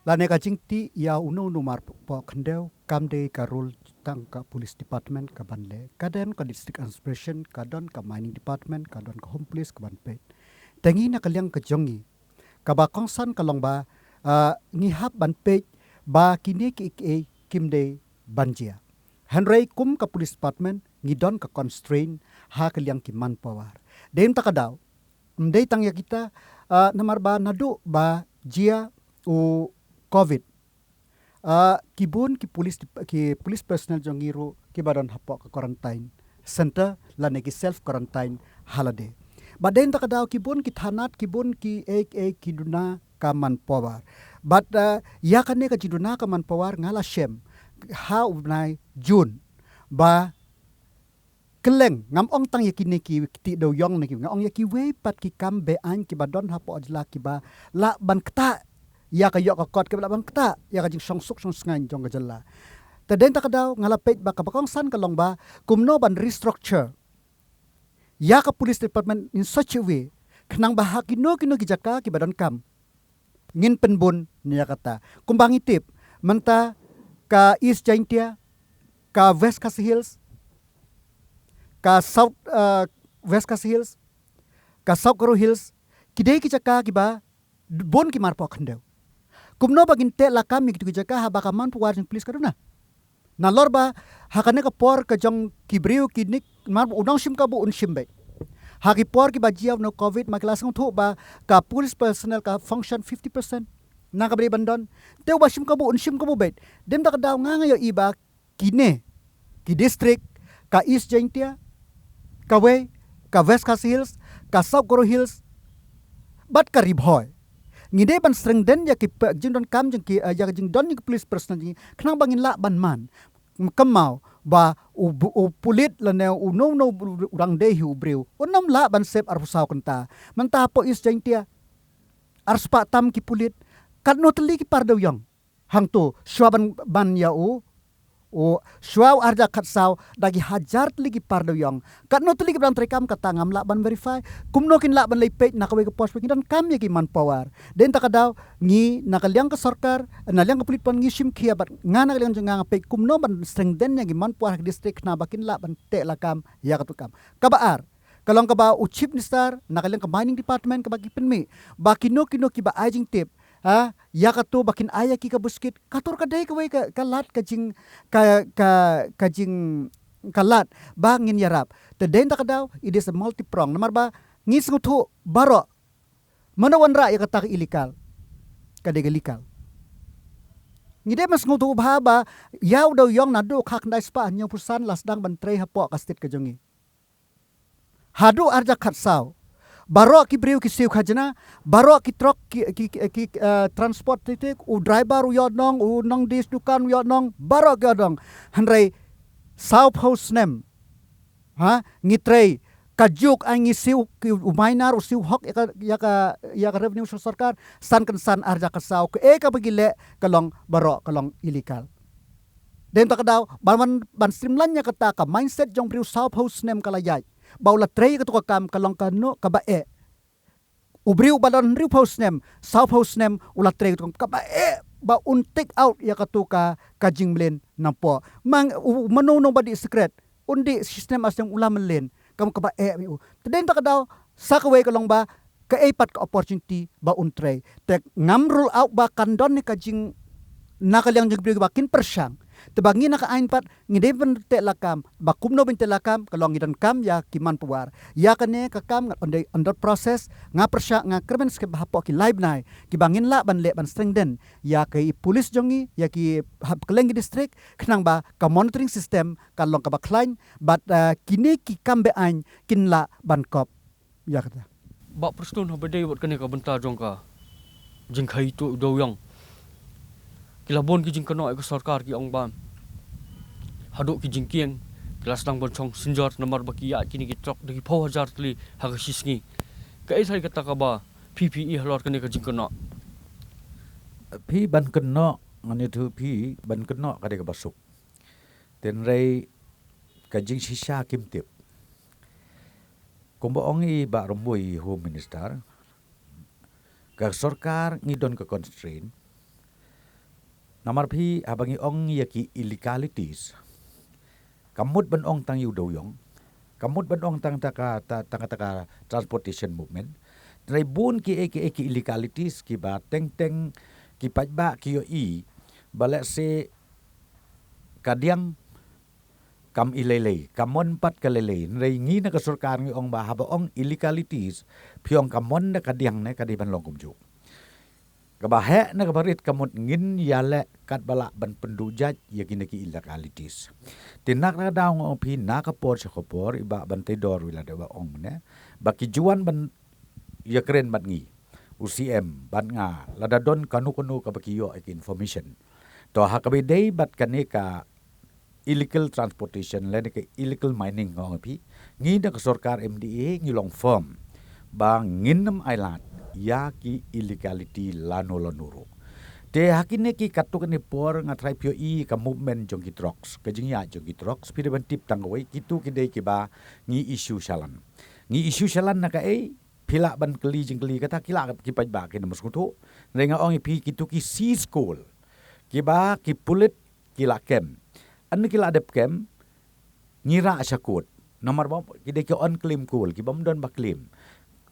S6: la ne ka jing ti ya uno mar po khandeu kam de ka rule tang ka police department ka banle kaden ka district administration kadon ka mining department kadon ka home police ka banpet tangi na kalyang ka jongi ka ba kongsan ka long ba ngi hap banpet ba kini ki kimde banjia henry kum ka police department ngi don ka constrain ha kalyang ki manpower dem ta kadaw mdei tang ya kita namar ba nadu ba jia u covid kibun ki police personnel jongiru ki badan hapok ka quarantine center la ne ki self quarantine holiday baden ta kadaw kibun ki thanat kibun ki ki duna ka manpower but ya kane ka jiduna ka manpower ngala shem ha unai jun ba keleng ngam ong tang yakini ki ti do yong ne ki ngam ong yaki we pat ki kam be an ki badon hapok ajla ki ba la ban kta ya ka yok ka kot ke labang kta ya ka jing song suk song sngan jong ka jalla ta den ta kadaw ngalapet ba ka bakong san ka long ba kumno ban restructure ya ka police department in such a way khnang ba hakino kino ki jaka ki badan kam ngin penbun niya kata kumbangi tip menta ka East Jaintia ka West Khasi Hills ka South West Khasi Hills ka South Karo Hills kidai ki jaka ki ba bon ki marpo khandeu kumno bagin te la kami gitu jaka ha baka man puwar please kaduna na lorba hakane ka por ka jong kibriu kinik mar unang sim ka bu un simbe hagi por ki ba jiaw no covid ma kelas ngthu ba ka police personnel ka function 50% na ka bri bandon teu ba shim ka bu unshim ka bu bet dem da ka daw nga ngayo iba kine ki district ka East Jaintia ka we ka West Khasi Hills ka South Goro Hills bat ka ribhoy ngide ban strengthen ya ki jing don kam jing ki ya jing don ni police personnel jing knang bangin la ban man kamau ba u pulit la ne u no urang de hu breu unom la ban sep ar pusau kenta menta po East Jaintia ar spa tam ki pulit kat no teli ki par yang hang tu swaban ban ya o swaw arja khat saw dagi hajar teli ki par yang kat no teli ki ban trekam kata ngam la ban verify kumno kin la ban lei page na kawe ke pos dan kam ye ki man power den takadaw ngi nakaliang ka sarkar naliang ka pulit pan ngi sim khia bat ngana kaliang janga pe kumno ban strengthen ye ki man power district na bakin la ban te la kam ya ka tukam kabaar kalong ka ba u chief minister nakaliang ka mining department ka bagi penmi bakino kino ki ba ajing tip ya katu bakin aya ki ka buskit katur ka dai ka we ka lat ka jing ka jing kalat bangin yarap te den ta kadaw it is a multi prong namar ba ngis ngutu baro manawan ra ya kata ilikal ka de ilikal ngide mas ngutu ba yaw daw yong na do khak dai spa nyong pusan lasdang ban tre hapo ka stit ka jongi hadu arja khat saw baro ki breu ki siu khajna baro ki truck ki transport titik u driver u yodong u nong dis dukan u yodong baro ki yodong hanrei south house nem ngitrei kajuk ai ngi siu ki u minor u siu hok ya ka revenue sarkar san kan san arja ka sau ke ka bagile kalong baro kalong illegal den takadaw ban streamline nya kata ka mindset jong breu south house nem kalayai baula trei ka kam kalong kano kabae ubriu balon riu house nem south house nem ula trei ka kabae ba un take out ya katuka kajing mlen nampo mang manono ba di secret undi sistem asem ulam len kam kabae mi teden ta kadaw sakaway kalong ba ka epat ka opportunity ba un trei tek ngam rule out ba kandon ni kajing nakaliang jeng ba kin persang tebangi naka ain pat ngideven te lakam bakum no bin te lakam kalong ngidan kam ya kiman puar ya kane kakam under process nga persya nga kerben ske hapo ki live nai ki bangin la ban le ban strengthen ya ke police jongi ya ki hab keleng district khnang ba ka monitoring system kalong ka baklain but kini ki kambe ain kin la ban kop ya kata
S1: ba prestun habade wat kane ka benta jongka jingkhai tu do yang kilabon ki jing kano ek sarkar ki ong bam haduk ki jing kieng kelas dang bonchong sinjor nomor bakia kini ki trok degi 4000 tli haga sisngi ka ai sai kata ka ba PPE halor kane ka jing kano
S2: phi ban kano ngani thu phi ban kano ka de ka basuk ten rei ka jing shisha kim tip kombo ongi ba romboi home minister ka sarkar ngidon ka constraint namar phi abangi ong yaki illegalities kamut ban ong tang yu do yong kamut ban ong tang taka transportation movement tribun ki illegalities ki ba teng ki pajba ki yo i balak se kadiang kam ilele kamon pat kalele rei ngi na ka sarkar ngi ong ba haba ong illegalities phiong kamon na kadiang ne kadiban long kumju kabahe na kabarit kamot ngin yale kat bala ban pendujaj yakin ki illegalities tinak na daw ng opi nakapor sa kopor iba ban tidor wila dewa ong ne baki juan ban yakren bat ngi UCM ban nga ladadon kanu kabaki yo ek information to hakabidey bat kanika illegal transportation lene ke illegal mining ng opi ngi na sarkar MDA ngilong firm bang nginam island ya ki illegality lanuro te hakine ki katuk ni por nga try pyo i ka movement jong ki drugs ka jing ya jong ki drugs pide ban tip tangwai kitu ki dei ki ba ngi issue shalan na ka pila ban keli jing keli kata kila ki paj ba ki namus kutu renga ong pi kitu ki si school ki ba ki pulit kila kem an kila adep kem ngira asyakut nomor ba ki dei ki on claim cool ki bam don ba claim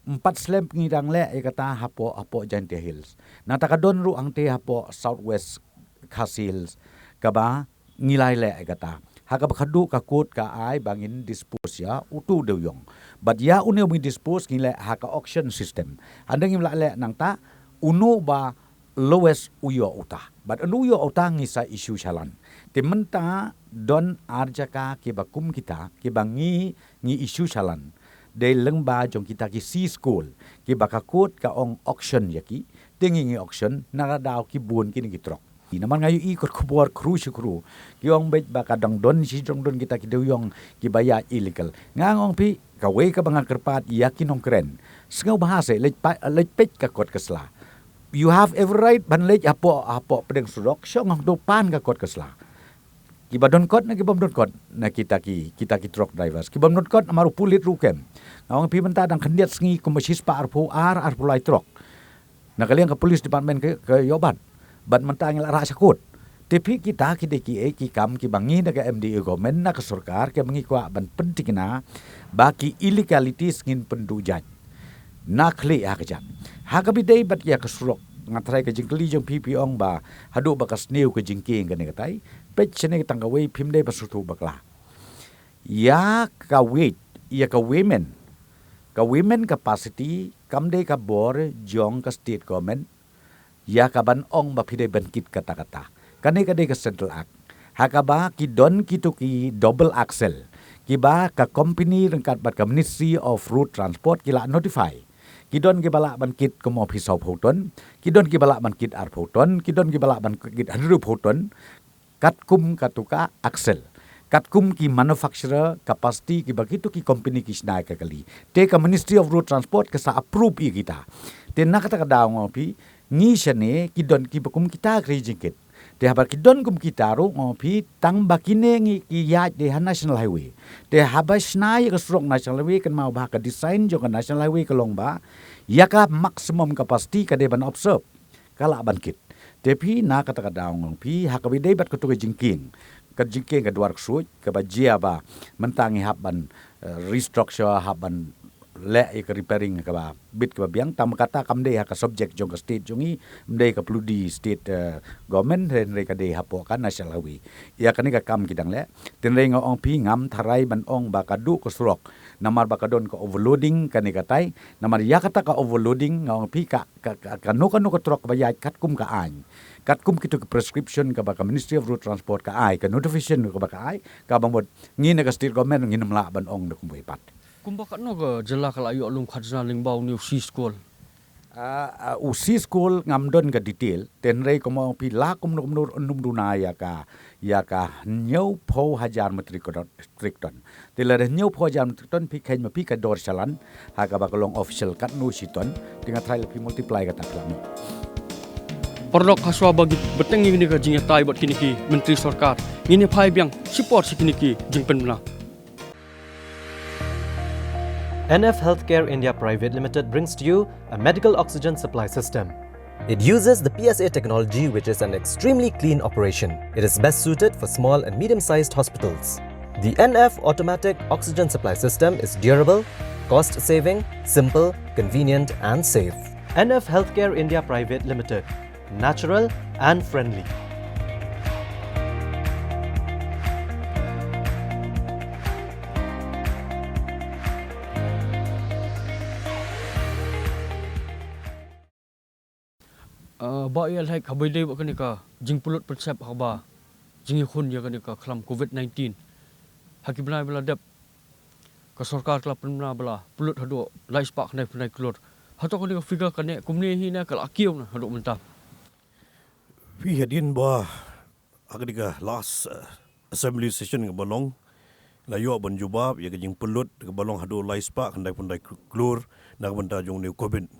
S2: 4 slam ngirang le kata hapo Jaintia Hills natakadon ru ang te hapo Southwest Khasi Hills kaba ngilai le kata haka bakadu ka kot ka ai bangin dispose ya utu de yong but ya unu mi dispose ngile haka auction system andang imla le nang ta unu ba lowest uyo uta but anu uyo uta ngisa issue chalan timenta don arjaka ke bakum kita ke bangi ngi issue chalan de lengba jong kita ki si school ki bakakot ka ong auction yaki tingi ngi auction naradaw ki bun ki ngi trok naman ngayon ikot kubor kru ki ong bet baka dang don si dong don kita ki duyong ki baya illegal ngangong pi kawe ka banga kerpat yakin ong kren sengaw bahasa lej pet ka kot kesla you have every right ban lej apo pedeng sudok syong dopan ka kot kesla ki badon kot na ki bom don kot na kita ki truck drivers ki bom don kot amaru pulit rukem ngawang pi benta dang kendiat sengi kumasis pa arpo lai truck na kalian ke polis department ke yobat bat mentang la ra sakut tapi kita ki kam ki bangi daga MDA government na ke sarkar ke bangi kwa ban penting na baki illegalities ngin pendujan na kli akajat hakabi dei bat ya kesurok ngatrai ke jingkli jong pipi ong ba hadu bakas new ke jingking ke negatai pet chene tanggawe pimde basutu bakla ya ka wait ya ka women capacity kamde ka bor jong ka state government ya kaban ong bapide bankit kata-kata kane kade ka central act hakaba ki don ki double axle ki ba ka company rengkat bat ka ministry of road transport kila notify ki don ki bala bankit ko mo pisau photon ki don ki bala bankit ar photon ki don ki bala bankit hadru photon katkum katuka axle katkum ki manufacturer capacity ki bagitu ki company ki snai ka kali te ka ministry of road transport ka sa approve i kita te na kata ka daw ngopi ngi shane kidon ki bakum kita krejingket te habar kidon kum kita ro ngopi tang bakine ngi ki ya de national highway te habas nai ka strong national highway kan mau ba ka design jo ka national highway ka long ba ya ka maximum capacity ka de ban observe kala bankit te pi na kata ka daw ngopi hakabi de bat kutu jingking ka duar suit ka ba jia ba mentangi haban restructure haban le ik repairing ka ba bit ka biang tam kata kam de ka subject jong ka state jongi mde ka pludi state government ren re ka de hapo kan national highway ya kan ka kam kidang le tin re ngong pi ngam tharai ban ong ba ka du ko surok namar ba ka don ka overloading kan ka tai namar ya kata ka overloading ngong pi ka no ka trok ba ya kat kum ka an kat kum kitu ka prescription ka ba ka ministry of road transport ka ai ka notification ka ba ka ai ka bangod ngin ka state government ngin mla ban ong de kum pat
S1: Kumbakat no ke jela kala ayu alung khajna lingbau new si school.
S2: Usi school ngamdon ka detail tenrei komo pi la kum nur num duna ya ka nyau po hajar metrikton telar nyau po hajar metrikton pi kain pi ka dor salan ha ka bakalong official kat nu siton dengan trial pi multiply ka taklami
S1: Perdok kaswa bagi betengi ni ka jingya tai bot kini ki menteri sarkar ngini phai biang support sikini ki jing penna
S7: NF Healthcare India Private Limited brings to you a medical oxygen supply system. It uses the PSA technology, which is an extremely clean operation. It is best suited for small and medium-sized hospitals. The NF Automatic Oxygen Supply System is durable, cost-saving, simple, convenient and safe. NF Healthcare India Private Limited. Natural and friendly.
S1: Ba yal hai khabai dei ba kanika jing pulut persep haba jing khun ya kanika khlam COVID-19 hakibnai bala dep ka sarkar kala penna bala pulut hado lai spak nai penai klor hato kanika figure kane kumni hi na kala akiu na hado mentap
S3: we hadin ba agadiga last assembly session ke balong la yo ban jubab ya jing pulut ke balong hado lai spak nai penai klor na benda jong ne covid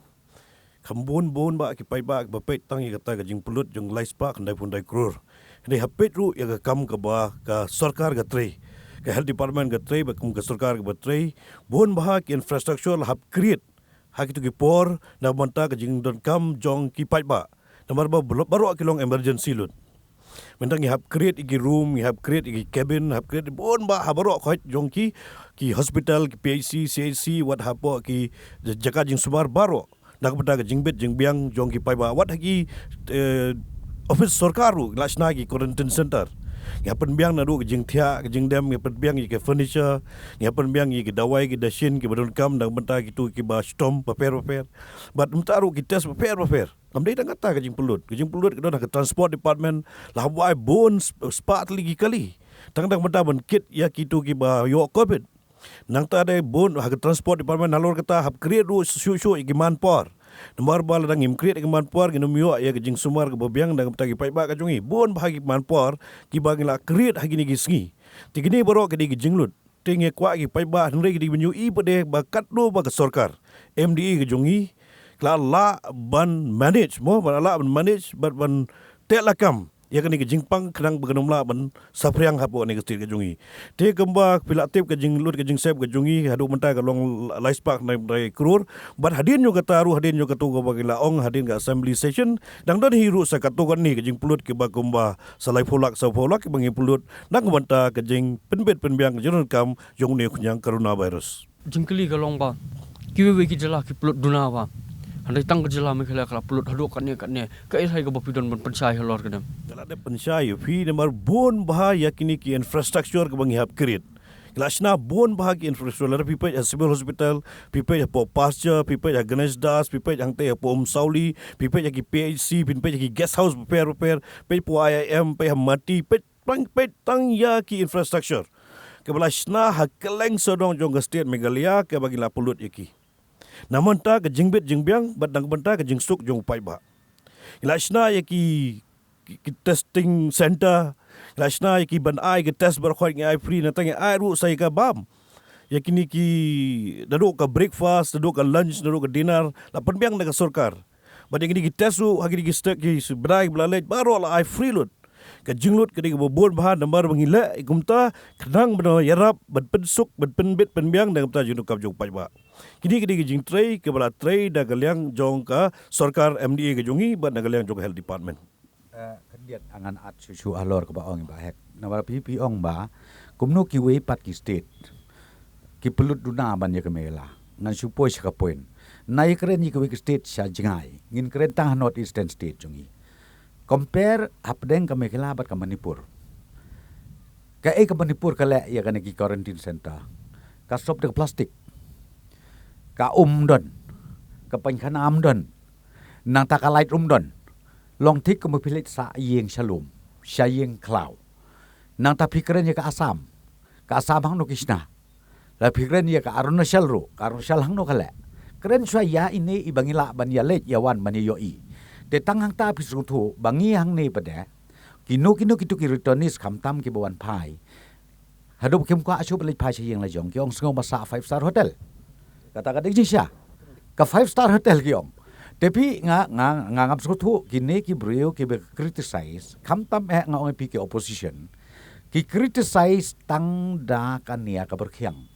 S3: Kambun ba ki pai ba pet tang ya kata jing pulut jong lai spa kandai pun dai krur ni hapet ru ya kam ka ba ka sarkar ga tre ka health department ga tre ba kum ka sarkar ga tre bon ba ki infrastructure hab create ha ki tu ki por na banta ka jing don kam jong ki pai ba namar ba baru kilong emergency lut mentang hab create igi room hab create igi cabin hab create bon ba habaro khoi jong ki hospital ki PIC CIC wat hapo ki jaga jing sumar baro nak benda ke jingbet jingbiang jong ki pai ba wat hagi office sarkaru lasna ki quarantine center Nga penbiang na ru ke jing thia ke jing dem nga penbiang ke furniture, nga penbiang ke dawai ke dashin ke badon kam dang benta gitu ke ba stom paper. But mtaru ke test paper. Amdai dang kata ke jing pulut ke don ke transport department lah wai bon spat lagi kali. Tang benta ban kit ya gitu ke ba yo covid. Nang ta ada bon ke transport department nalor kata hab create ru syu ke manpower. Nomor bala dang imkrit ke manpower ke numio ya ke jing sumar ke bobiang dang beta ke pai ba ka jungi bon bahagi manpower ki bagi la create hagi ni gisngi tigini baro ke di jinglut tinge kwa ki pai ba hngre ke di menyu I pade ba kat do ba ke sarkar MDE ke jungi kla la ban manage mo ba la ban manage ban telakam ya kani ke jingpang kadang beganum la ban sapriang hapo ni ke stil ke jungi te kemba pilatip ke jinglut ke jingsep ke jungi hadu mentai ke long laispak nai krur ban hadin yo kata ru hadin yo katu go bagila ong hadin ke assembly session dang don hiru sa katu kan ni ke jing pulut ke ba kumba salai polak sa polak ke bangi pulut nang banta ke jing penbet penbiang jonor kam jong ne kunyang coronavirus
S1: jingkeli kalong ba kiwe ki jela ki pulut duna ba handai tang jela me khala kala pulut hadu kan ne ka isai ga bapidon ban pensai halor kedam
S3: kala de pensai fi nomor bon bah yakini ki infrastructure ke bangi hab create Kelasna bon bahagi infrastruktur pipai civil hospital, pipai po pasture, pipai Ganesh Das, pipai yang te po Sauli, pipai lagi PHC, pipai lagi guest house repair, pipai po IIM, pipai mati, pipai tang ya ki infrastruktur. Kebelasna hakeleng sodong jong state Meghalaya ke bagi la pulut yaki. Namun ta ke jingbiang badang benta ke jingsuk jong pai ba. Kelasna yaki testing center Lashna ki ban ai ke test berkhoi ngai free na tang ai ru sai ka bam yakini ki dadu ka breakfast dadu ka lunch dadu ka dinner la penbiang na ka sarkar badi ki test ru hagi ki stek ki brai blalet baro la ai free lut ka jinglut ka di bobon bahan nambar bangila igumta kadang bano yarap ban pensuk ban penbit penbiang na kamta junu kap jong pai ba kini ki jing tray ke bala tray da galyang jong ka sarkar MDA ke jongi ban da galyang jong health department
S2: Kendiat angan at susu alor ke baong ba hek nawar pipi ong ba kumno ki we pat ki state ki pelut duna ban ya kemela ngan supoi sa poin nai kren ki we state sa jingai ngin kren tang north eastern state jungi compare apdeng ka mekela bat ka Manipur ka Manipur ka le ya kan ki quarantine center ka stop de plastik ka don ka pankhanam don nang ta ka light don long tik ko mapilit sa yeng shalom sha yeng cloud nang ta pikren ya ka Assam hang no kisna la pikren ya ka Arunachal hang no kale kren swa ya ini ibangila ban ya let yawan mani yoi te tanghang ta pisutu bangi hang ne pada kino kitu ki returnis kamtam ki bawan pai hadu kim ko asu balik pai yeng la jong ki ong sngo masa 5-star hotel kata jisha ka 5-star hotel ki ong tapi ngap suatu kini ki beliau ki criticize kamtam ngau pi ki opposition ki criticize tang da kania ka berkhiang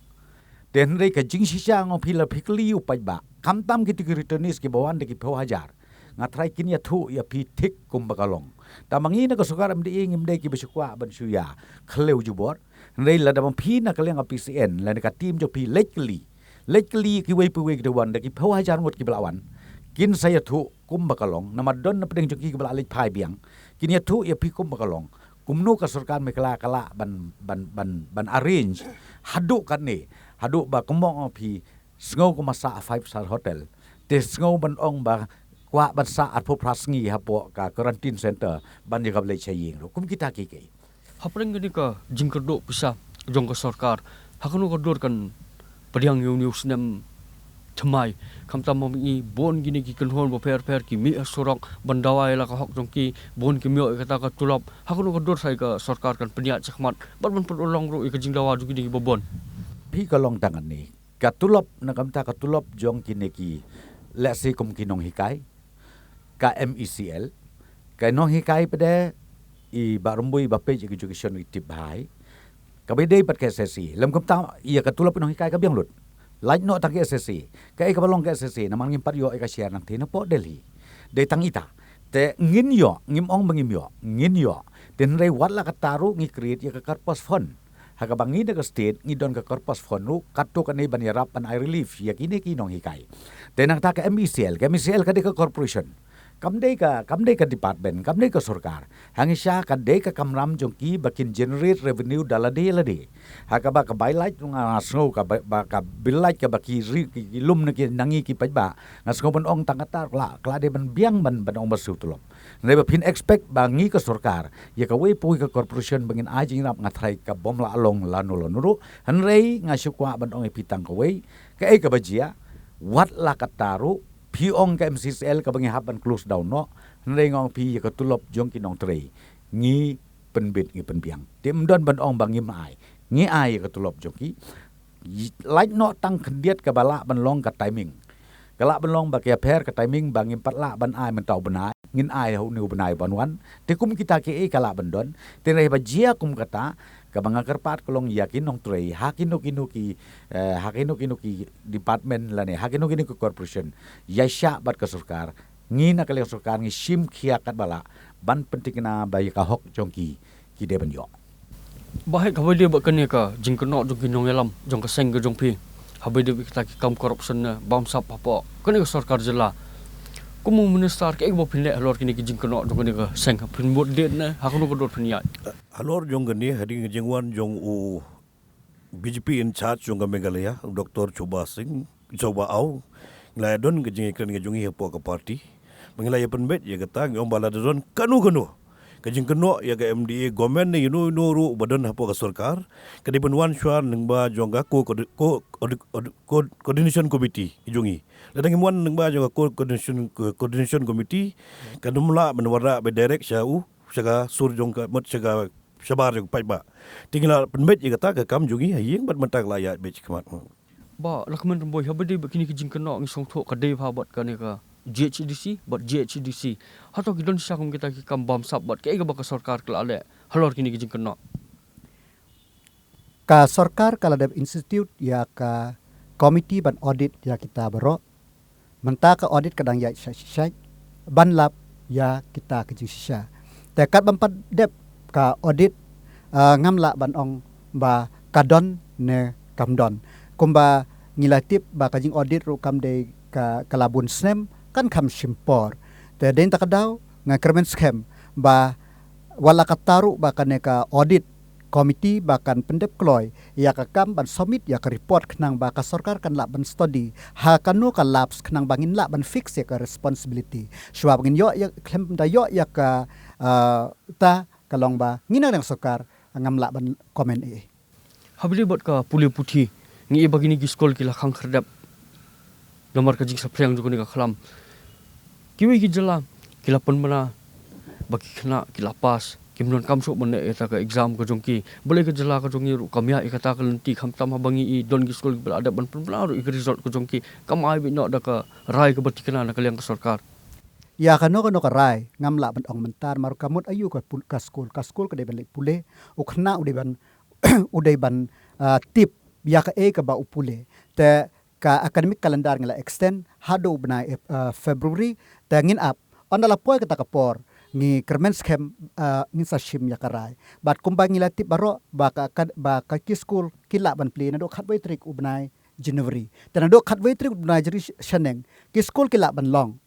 S2: den re ka jing sisa ngau pi la phikli upai ba kamtam ki returnis ki bawan de ki pho hajar ngatrai kini ya thu ya pi thik kum bakalong tamangi na ka sukar amdi ngim de ki besukwa ban suya khleu jubor re la da pi na kaleng PCN la ka tim jo pi lekli ki we ki de wan de ki pho hajar ngot ki belawan kin saya thu kum bakalong namadon na pedeng joki kebala alik pai biang kin ya thu ya pi kum bakalong kumnu ka sarkar mekala kala ban arrange hadu kan ni hadu ba kemong pi sngo ko masa 5-star hotel te sngo ban ong ba kwa ban sa at po prasngi hapo ka quarantine center ban ya kable chaying ro kum kita ki ke
S1: hapreng gini ka jingkerdo bisa jong ka sarkar hakunu ka dor kan padiang yu snem thamai kamta mami bon gini ki kenhon bo per ki mi sorok bandawai la ka hok jong ki bon ki mi kata ka tulap hakunu ka dor sai ka sarkar kan peniat chakmat ban perolong ro ka jingdawa ju gini ki bobon
S2: pi ka long tangan ni ka tulap na kamta ka tulap jong kini ki lesi kum kinong hikai ka MECL ka nong hikai pada i barumbui bape education itip hai ka bede pat ka SSC lam kamta ia ka tulap nong hikai ka biang lut lain no tak SSC ka ka balong ka SSC naman ngim par yo ka share nang tina po Delhi de tangita te ngin yo ngim ong bangim yo ngin yo ten re wat la ka taru ngi create ya ka corpus fund ha ka bangi de ka state ngi don ka corpus fund ru katu ka ne ban yarap an I relief ya kini ki nong hikai te nang ta ka MECL ka de ka corporation kamdei ka department, kamdei ka sarkar. Hangisya kadei ka kamram jongki bakin generate revenue dalade. Haka ba ka bailait nga snow ka ba ka bilait ka baki ilum na nangi ki pajba. Nga snow ban ong tangatar kla de ban biang ban ong basu tulop. Nei ba pin expect bangi ka sarkar. Ya ka we pui ka corporation bangin ajing rap nga trai ka bom la along lanu nuru. Hanrei nga syukwa ban ong ipitang ka we. Ka ka bajia wat la kataru piong ka MCCL ka bangi haban close down no nrengong pi ka tulop jong kinong trei ngi penbit ngi penbiang tim don ban ong bangi mai ngi ai ka tulop jongki like no tang kendiat ka bala ban long ka timing kala ban long ba ka per ka timing bangi patla ban ai men tau banai ngin ai hu nu banai ban wan te kum kita ke kala ban don te rei ba jia kum kata kabanga kerpat kolong yakin nong trei hakinu ki department lane hakinu ki corporation yasha bat ka sarkar ngi na kale sarkar ngi sim khia kat bala ban penting na bayi ka hok jongki ki de ban yo
S1: Bahai ka dia ba kene ka jing kenok jong kinong yalam jong ka seng ka jong pi. Habai dia kita ki kam corruption na bam sap apa. Kene ka sarkar jela. Kumu minister ke bo pinle halor kini ki jing kenok jong kene ka seng ka pin bot det na hakunu ka dot pinyat.
S3: Halor jong gani hading jingwan jong u BJP in charge jong Meghalaya Dr. Choba Au ngladon ke jing ikran ke jong hi po ka party. Mengelaya penbet ya kata ngom baladon kanu. Kajing keno ya ke MDA government ni ru badan hapo ka sarkar kadi penwan syar nengba jongga coordination committee ijongi ladang imwan nengba jongga coordination committee kadumla menwara be direct syau syaga sur jongga mot syaga syabar jong paiba tinggal penbet ya kata ka kam jongi haying bat mentak layat be khmat
S1: Ba lakman boy habai dia kini ki jing kenok ngi song thok ka de pha bot kane ka GHDC but GHDC hato ki don syakum kita ki kam bam sap bat ke ga ba ka sarkar kala ale halor kini ki jing kenok
S6: Ka sarkar kala deb institute ya ka komiti ban audit ya kita bero menta ka audit kadang ya syai ban lap ya kita ke jisya tekat bampat deb ka audit ngamla ban ong ba kadon ne kamdon kumba ngilatip ba kajing audit ru kam de ka kalabun snem kan kam simpor te den takadaw nga kermen scam ba wala kataru ba kaneka audit komiti bahkan pendep kloy ya ka kam ban submit ya ka report kenang ba ka sarkar kan lak ban study ha kanu ka labs kenang bangin lak ban fix ya ka responsibility shwa bangin yo ya klem da yo ya ka ta kalong ba ngina yang sarkar ngam lak ban komen
S1: habli bot ka puli puthi ngi bagini ki skol ki la khang khardap gamar ka jing saprang jukuni ka khalam kiwi ki jela kilapan mana baki khna kilapas kimnon kam sok bane eta ka exam ka jongki boleh ka jela ka jongi ru kamya ikata ka lenti kham tam bangi I don ki skol bel ada ban penlaru I result ka jongki kamai bi no da ka rai ka bati kana ka liang ka sarkar
S6: ya kano ka rai ngam lak ban ong mentar maru kamut ayu ka skol ka de ban lek pule u khna udai ban tip ya ka ka ba upule te ka academic calendar ngala extend hado bna February tangin up ondala poy kata kapor ngi kermen scam ngi sashim ya karai bat kumbang ngila tip baro ba ka ki school kila ban play na do khatway trick ubnai January tan do khatway trick ubnai jari shaneng ki school kila ban long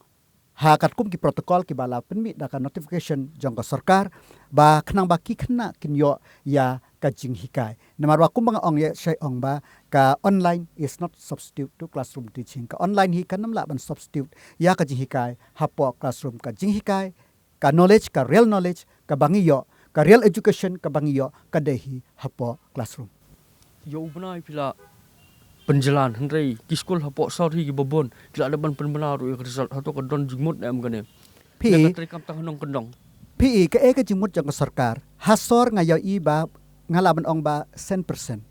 S6: ha kat kum ki protocol ki bala penmi da ka notification jong ka sarkar ba khnang ba ki khna kin yo ya ka jing hikai namar wa kum bang ong ya shai ong ba ka online is not substitute to classroom teaching ka online hi kanam la ban substitute ya ka jing hikai hapo classroom ka jing hikai ka knowledge ka real knowledge ka bangi yo ka real education ka bangi yo ka dehi hapo classroom
S1: yo benai pila penjalan hendrai ki skol hapo sorry ki bobon kila ada ban penbenar ru result hato ka don jingmut am gane
S6: pi
S1: kam tah nong kendong
S6: pi ka ka jingmut jang sarkar hasor ngayo I ba ngalaban ong ba 100%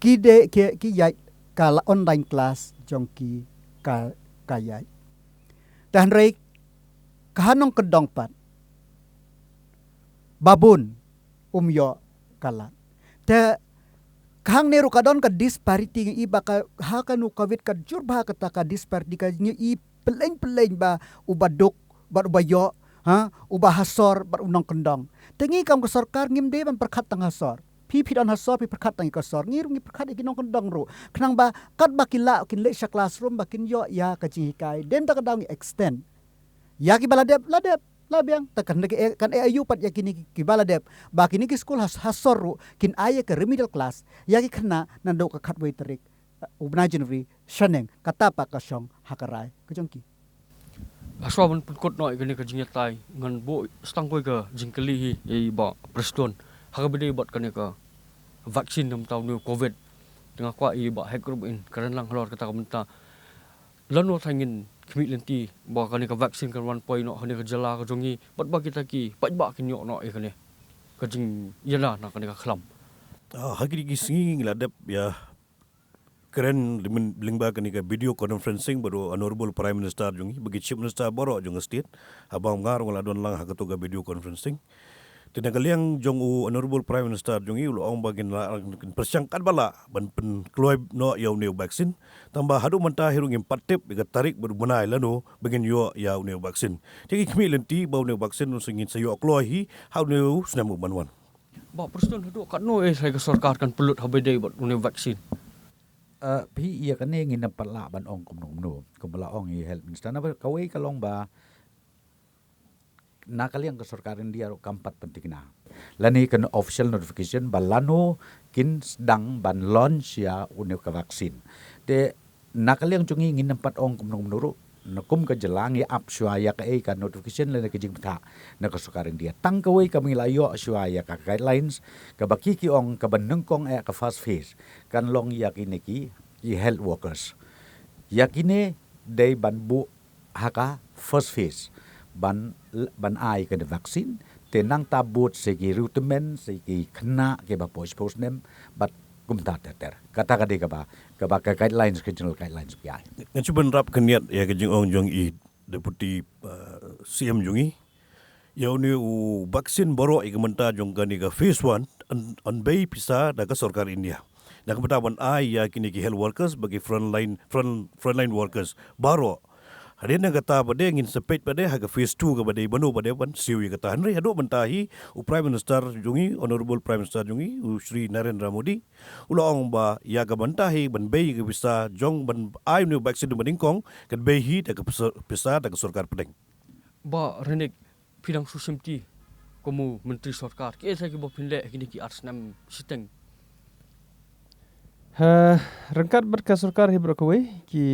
S6: ki yai kala online class jong ki ka yai dan rei kahanong kedong pat babun yo kala te kahang neru kadon ka disparity I ba ka ha kanu covid ka jurba kata ka disparity ka I peleng ba ubaduk bar ubayo ha ubah hasor bar unong kendong tengi kam ke sarkar ngim de ban perkhat tang hasor พี่ผิดอันหัสอพี่ประคัดตั้งก็สอนงี้รุ่งนี้ประคัดอีกน้องคนดังรู้ขนังบากัดบากินละกินเล็กชักลาสรุมบากินย่อยากระจิงกายเด่นตะกระดัง extend ยากิบาลาเดบla biang takan kan ayu pat yakini ki baladep bakini ki school hasoru kin aya ke remedial class yaki khna nando ka khatwei tarik ubna january shaneng katapa ka shong hakarai kejongki
S1: aswa pun kot noi kene ka jingatai ngan bo stang koi ka jingkali hi ei ba preston hakabede bot kene ka vaksin nam tau new covid tengah kwa i ba hekrup in karan lang halor kata kamenta lano thangin khmi lenti ba kane ka vaksin kan 1 point no kane ka jala ka jongi bat ba kita ki pat ba kin yo no e kane ka jing yala na kane ka khlam
S3: Hagi gi singing la dep ya keren lingba kani ka video conferencing baru honorable prime minister jungi bagi chief minister boro jung state abang ngar wala don lang hagato ga video conferencing tinagaliang jong honorable prime minister jungi ulo ong bagin la persangkat bala ban pen kloy no yaw new vaksin tambah hadu manta hirung impatip biga tarik berbenai lano bagin yo yaw new vaksin tigi khmi lenti baw new vaksin singin sayo kloy hi how new snamu banwan
S1: ba preston hadu kat no e sai ka sarkar kan pelut habede bot new vaksin
S2: พี่iya kan ngin na pala ban ong kum no bala ong i health minister na kawai kalong ba nakaliang ka sarkarin dia ro kampat penting na lani kan official notification balano kin sedang ban launch ya unik ka vaksin de nakaliang jungi ngin na pat ong kum no ro nakum ka jelangi up swaya ka ka notification lani ka jing ka na ka sarkarin dia tang kawai kami layo swaya ka guidelines ka bakiki ong ka baneng kong ka fast phase kan long yakini ki health workers yakine day ban bu haka first phase ban ai ka vaksin tenang tabut segi rutemen segi kena ke ba postnem bat kumta ter kata kade ka ba guidelines ke general guidelines pi ai
S3: ngacu benrap keniat ya ke jing ong jong i deputy CM jungi yaw ni vaksin boro i menta jong gani ka phase 1 on bay pisa daga sarkar India nak betawan ai ya kini ki health workers bagi frontline workers baro hadin na kata bade ngin sepet bade haga phase 2 ka bade banu bade ban siwi kata hanre hadu mentahi prime minister jungi honorable prime minister jungi Shri Narendra Modi ulong ba ya ga mentahi ban bay ga bisa jong ban ai new vaccine ban kong kan bay hi daga pisa daga sarkar pedeng
S1: ba renek pidang susimti komu menteri sarkar ke sai ki bo pinle kini ki arsnam siteng
S5: rengkat berka sarkar hi berkawai ki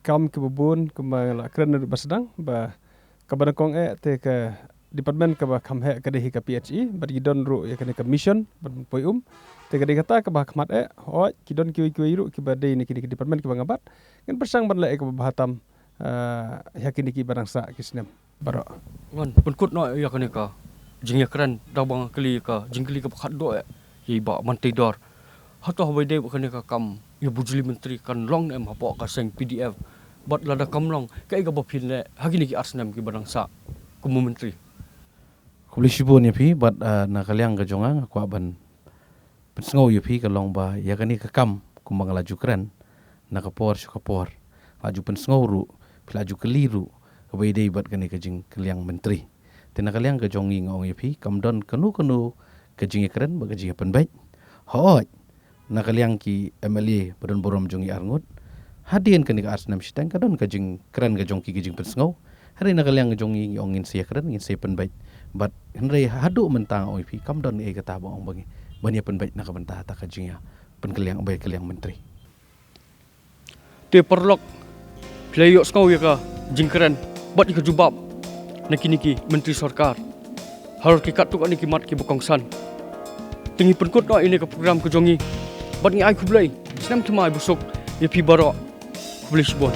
S5: kam ke bubun kembang keren basedang ba kabar kong te ke department ka ba khamhe ka dehi ka PHE ba gidon ru ya kene ka mission ban poium te ka kata ka ba khmat ho kidon ki ru ki ba de ni ki department ki ba ngabat ngan persang ban la ka ba hatam ya kini ki barang sa kisnem baro
S1: ngan penkut no ya kene ka jingya keren dabang kali ka jingkali ka khat do ye ba mantidor hato habede kene ka kam ya bujuli menteri kan long em hapo ka seng PDF bat lada kamlong kai ga bopin le hagini ki arsnam ki barang sa kumu menteri
S4: Kulishibo ni pi bat nakaliang ka jongang kwa ban pensngau yu pi ka long ba ya kani ka kam kumang laju keren nakapor syukapor laju pensngau ru laju keliru kabede bat kani ka jing kaliang menteri tinakaliang ka jongi ngong yu pi kamdon kanu ka jing keren ba ka jing penbaik hoi nakaliang ki MLA badon borom jongi arngut hadien kani ka arsnam sitang kadon ka jing keren ka jongki ka jing pensngau hari nakaliang ka jongi ngongin sia keren ngin sia penbaik but henry hadu mentang oi pi kam don e kata bang bagi bania penbaik nak bentah ta ka jing ya penkeliang baik keliang menteri
S1: te perlok playo skau ya ka jing keren bat ka jubab niki menteri sarkar harus ki katuk ani ki mat ki bokongsan tingi penkut no ini ke program ke jongi bat ngi ai kublai senam thmai busuk ya pi baro kublai sibon